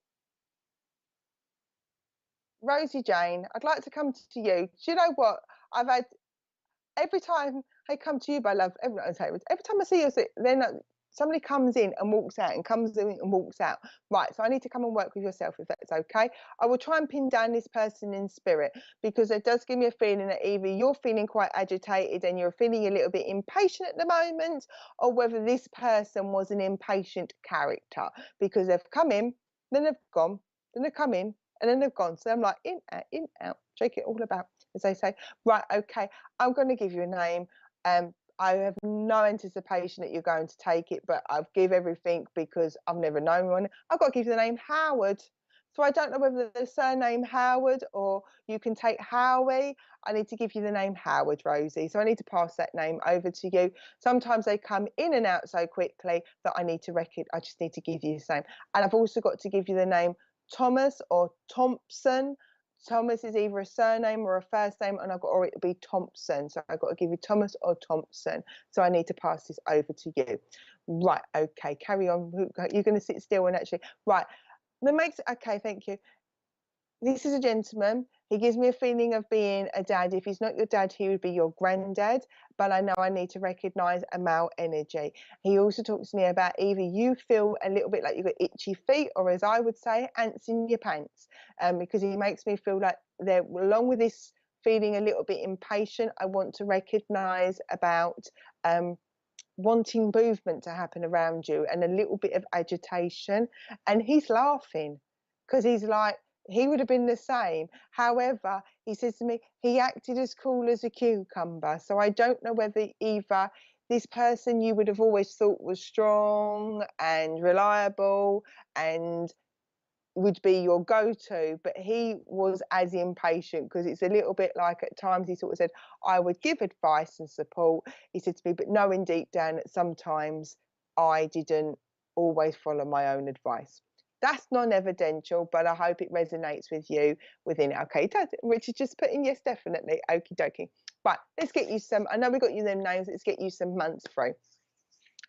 Rosie Jane, I'd like to come to you. Do you know what? I've had every time I come to you, my love, every time I see you, then somebody comes in and walks out and comes in and walks out. Right, so I need to come and work with yourself if that's okay. I will try and pin down this person in spirit because it does give me a feeling that either you're feeling quite agitated and you're feeling a little bit impatient at the moment, or whether this person was an impatient character because they've come in, then they've gone, then they've come in, and then they've gone. So I'm like, in, out, shake it all about, as they say. Right, okay, I'm going to give you a name. I have no anticipation that you're going to take it, but I'll give everything because I've never known one. I've got to give you the name Howard. So I don't know whether the surname Howard or you can take Howie. I need to give you the name Howard, Rosie. So I need to pass that name over to you. Sometimes they come in and out so quickly that I just need to give you the name. And I've also got to give you the name Thomas or Thompson. Thomas is either a surname or a first name, and I've got, or it will be Thompson. So I've got to give you Thomas or Thompson. So I need to pass this over to you. Right, okay, carry on. You're going to sit still and actually, right. Okay, thank you. This is a gentleman. He gives me a feeling of being a dad. If he's not your dad, he would be your granddad. But I know I need to recognize a male energy. He also talks to me about either you feel a little bit like you've got itchy feet, or as I would say, ants in your pants. Because he makes me feel like they're, along with this feeling a little bit impatient, I want to recognize about wanting movement to happen around you and a little bit of agitation. And he's laughing because he's like, he would have been the same. However, he says to me, he acted as cool as a cucumber. So I don't know whether either this person you would have always thought was strong and reliable and would be your go-to, but he was as impatient because it's a little bit like at times he sort of said, I would give advice and support. He said to me, but knowing deep down that sometimes I didn't always follow my own advice. That's non-evidential, but I hope it resonates with you within it. Okay, does it? Richard just put in yes, definitely. Okie dokie. Right, let's get you some, I know we got you them names, let's get you some months through.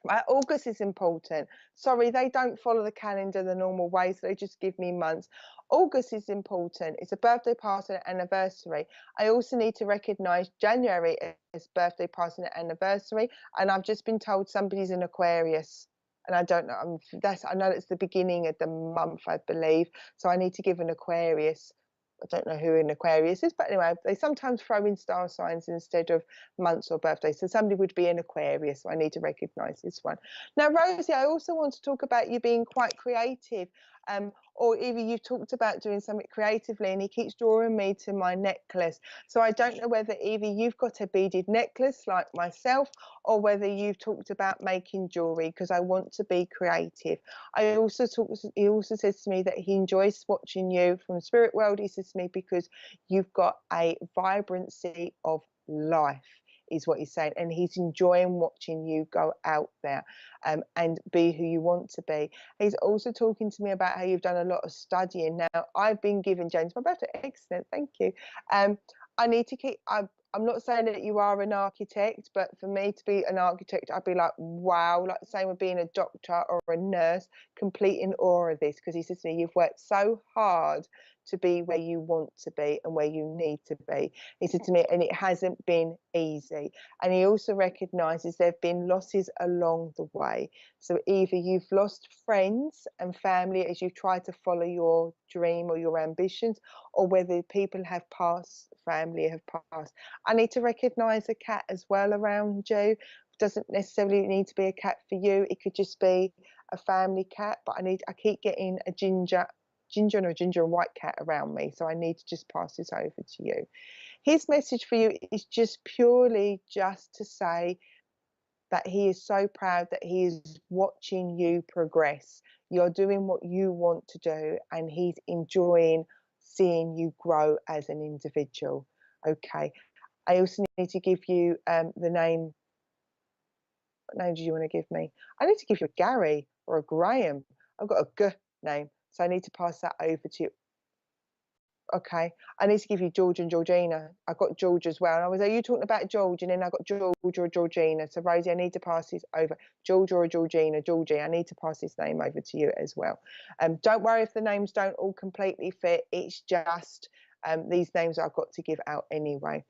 Right, August is important. Sorry, they don't follow the calendar the normal way, so they just give me months. August is important. It's a birthday, party, and anniversary. I also need to recognise January as birthday, party, and anniversary. And I've just been told somebody's an Aquarius, and I don't know. I know it's the beginning of the month, I believe. So I need to give an Aquarius. I don't know who an Aquarius is, but anyway, they sometimes throw in star signs instead of months or birthdays. So somebody would be an Aquarius. So I need to recognise this one. Now, Rosie, I also want to talk about you being quite creative. Or either you've talked about doing something creatively, and he keeps drawing me to my necklace. So I don't know whether either you've got a beaded necklace like myself, or whether you've talked about making jewellery, because I want to be creative. He also says to me that he enjoys watching you from Spirit World. He says to me because you've got a vibrancy of life is what he's saying. And he's enjoying watching you go out there and be who you want to be. He's also talking to me about how you've done a lot of studying. Now, I've been given, James, my birthday, excellent, thank you. I need to keep, I'm not saying that you are an architect, but for me to be an architect, I'd be like, wow, like the same with being a doctor or a nurse, completing all of this. Because he says to me, you've worked so hard to be where you want to be and where you need to be. He said to me, and it hasn't been easy. And he also recognises there have been losses along the way. So either you've lost friends and family as you've tried to follow your dream or your ambitions, or whether people have passed, family have passed. I need to recognise a cat as well around you. It doesn't necessarily need to be a cat for you. It could just be a family cat, but I keep getting a ginger and white cat around me. So I need to just pass this over to you. His message for you is just purely just to say that he is so proud that he is watching you progress. You're doing what you want to do, and he's enjoying seeing you grow as an individual. Okay. I also need to give you the name. What name do you want to give me? I need to give you a Gary or a Graham. I've got a G name, so I need to pass that over to you. Okay, I need to give you George and Georgina. I got George as well. And I was, are you talking about George? And then I got George or Georgina. So Rosie, I need to pass this over. George or Georgina, Georgie, I need to pass this name over to you as well. Don't worry if the names don't all completely fit. It's just these names I've got to give out anyway.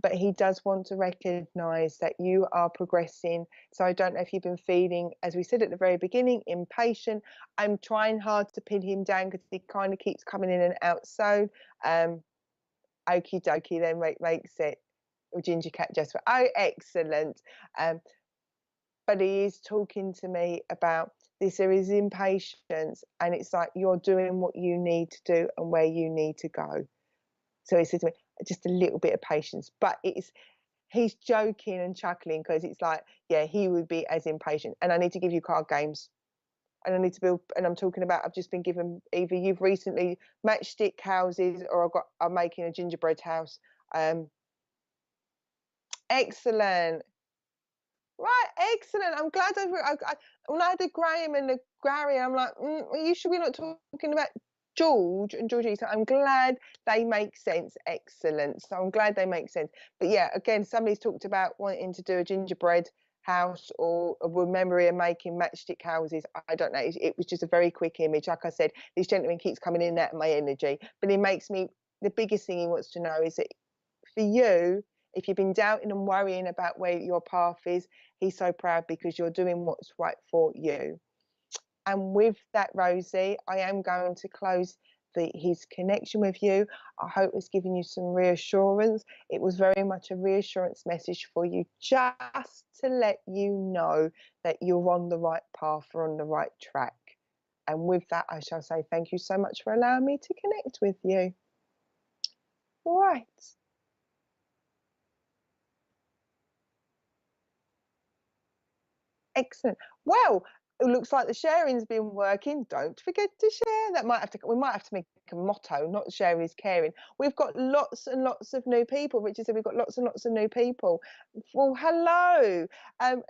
But he does want to recognize that you are progressing. So I don't know if you've been feeling, as we said at the very beginning, impatient. I'm trying hard to pin him down because he kind of keeps coming in and out. So okie dokie, then makes it Ginger Cat Jasper. Oh, excellent. But he is talking to me about this. There is impatience, and it's like you're doing what you need to do and where you need to go. So he said to me, just a little bit of patience. But he's joking and chuckling because it's like, yeah, he would be as impatient. And I need to give you card games. And I need to build, and I'm talking about, I've just been given, either you've recently matchstick houses or I'm making a gingerbread house. Excellent. Right, excellent. I'm glad when I had the Graham and the Gary, I'm like, are you sure we're not talking about George and Georgie? So I'm glad they make sense. Excellent. So I'm glad they make sense. But yeah, again, somebody's talked about wanting to do a gingerbread house or remembering making matchstick houses. I don't know. It was just a very quick image. Like I said, this gentleman keeps coming in and out of my energy, but it makes me, the biggest thing he wants to know is that for you, if you've been doubting and worrying about where your path is, he's so proud because you're doing what's right for you. And with that, Rosie, I am going to close his connection with you. I hope it's given you some reassurance. It was very much a reassurance message for you, just to let you know that you're on the right path or on the right track. And with that, I shall say thank you so much for allowing me to connect with you. All right. Excellent. Well, it looks like the sharing's been working. Don't forget to share. We might have to make a motto, not sharing is caring. We've got lots and lots of new people. Richard said we've got lots and lots of new people. Well, hello.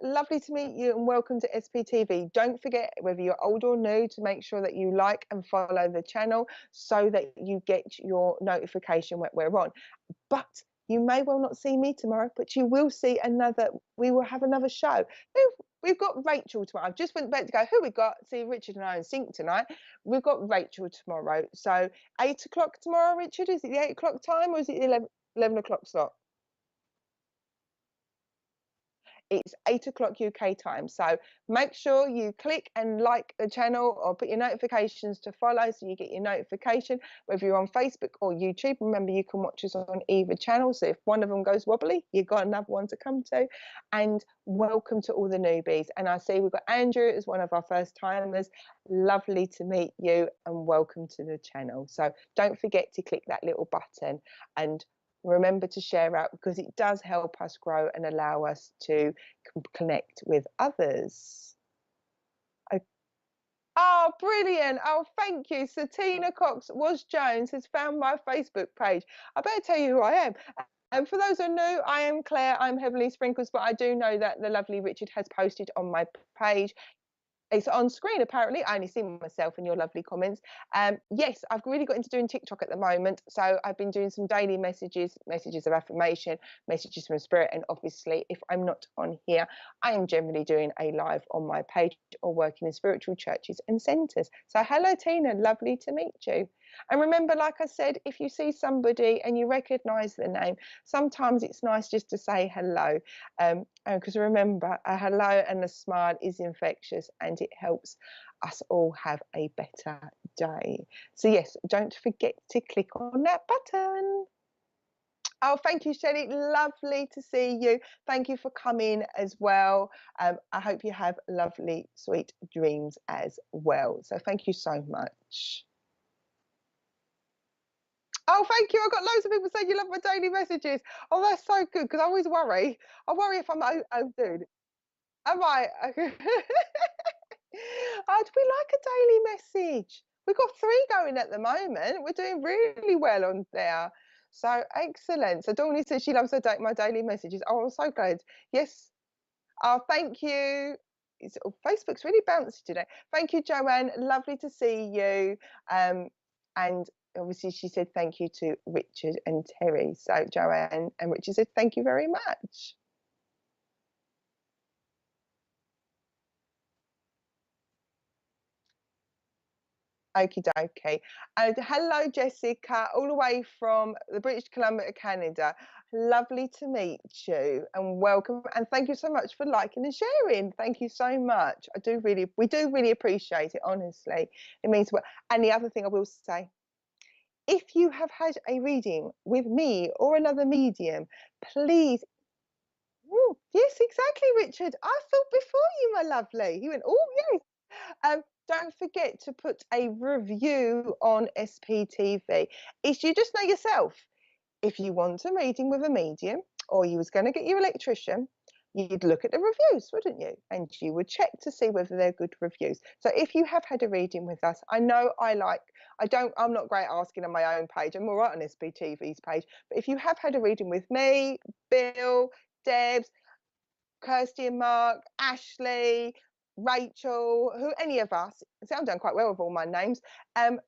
Lovely to meet you and welcome to SPTV. Don't forget, whether you're old or new, to make sure that you like and follow the channel so that you get your notification when we're on. But you may well not see me tomorrow, but you will see we will have another show. We've got Rachel tomorrow. I've just went back to go, who we got? See, Richard and I in sync tonight. We've got Rachel tomorrow. So 8 o'clock tomorrow, Richard? Is it the 8 o'clock time or is it the 11 o'clock slot? It's 8 o'clock UK time. So make sure you click and like the channel or put your notifications to follow so you get your notification, whether you're on Facebook or YouTube. Remember, you can watch us on either channel. So if one of them goes wobbly, you've got another one to come to. And welcome to all the newbies. And I see we've got Andrew as one of our first timers. Lovely to meet you and welcome to the channel. So don't forget to click that little button and remember to share out, because it does help us grow and allow us to connect with others. Oh, brilliant. Oh, thank you. Satina Cox was Jones has found my Facebook page. I better tell you who I am. And for those who are new, I am Claire. I'm Heavenly Sprinkles, but I do know that the lovely Richard has posted on my page. It's on screen apparently. I only see myself in your lovely comments. Yes, I've really got into doing TikTok at the moment. So I've been doing some daily messages, messages of affirmation, messages from spirit. And obviously, if I'm not on here, I am generally doing a live on my page or working in spiritual churches and centres. So hello, Tina. Lovely to meet you. And remember, like I said, if you see somebody and you recognise the name, sometimes it's nice just to say hello. Because remember, a hello and a smile is infectious and it helps us all have a better day. So yes, don't forget to click on that button. Oh, thank you, Shelley. Lovely to see you. Thank you for coming as well. I hope you have lovely, sweet dreams as well. So thank you so much. Oh, thank you. I've got loads of people saying you love my daily messages. Oh, that's so good because I always worry. I worry if I'm overdoing it. Am I? Okay. Oh, do we like a daily message? We've got 3 going at the moment. We're doing really well on there. So excellent. So Dawney says she loves my daily messages. Oh, I'm so glad. Yes. Oh, thank you. Facebook's really bouncy today. Thank you, Joanne. Lovely to see you. And obviously she said thank you to Richard and Terry. So Joanne and Richard said thank you very much. Okie dokie. And hello, Jessica, all the way from the British Columbia, Canada. Lovely to meet you and welcome. And thank you so much for liking and sharing. Thank you so much. We do really appreciate it, honestly. It means well. And the other thing I will say, if you have had a reading with me or another medium, please. Ooh, yes, exactly, Richard. I thought before you, my lovely. He went, oh, yes. Don't forget to put a review on SPTV. It's you just know yourself. If you want a reading with a medium or you was going to get your electrician, you'd look at the reviews, wouldn't you? And you would check to see whether they're good reviews. So if you have had a reading with us, I'm not great asking on my own page. I'm all right on SPTV's page. But if you have had a reading with me, Bill, Debs, Kirsty and Mark, Ashley, Rachel, any of us, so I'm done quite well with all my names.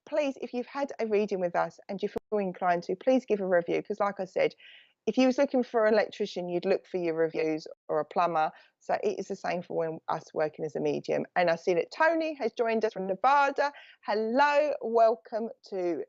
Please, if you've had a reading with us and you feel inclined to, please give a review. Because like I said, if you was looking for an electrician, you'd look for your reviews, or a plumber. So it is the same for when us working as a medium. And I see that Tony has joined us from Nevada. Hello, welcome to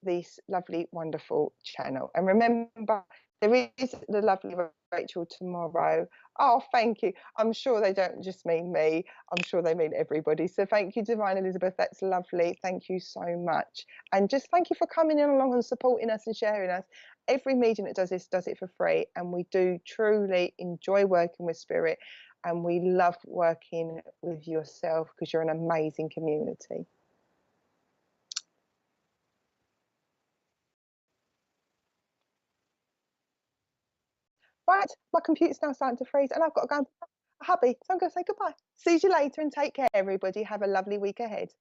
this lovely, wonderful channel. And remember, there is the lovely Rachel tomorrow. Oh, thank you. I'm sure they don't just mean me. I'm sure they mean everybody. So thank you, Divine Elizabeth. That's lovely. Thank you so much. And just thank you for coming in along and supporting us and sharing us. Every medium that does this does it for free. And we do truly enjoy working with Spirit. And we love working with yourself because you're an amazing community. Right, my computer's now starting to freeze and I've got to go and hubby. So I'm going to say goodbye. See you later and take care, everybody. Have a lovely week ahead.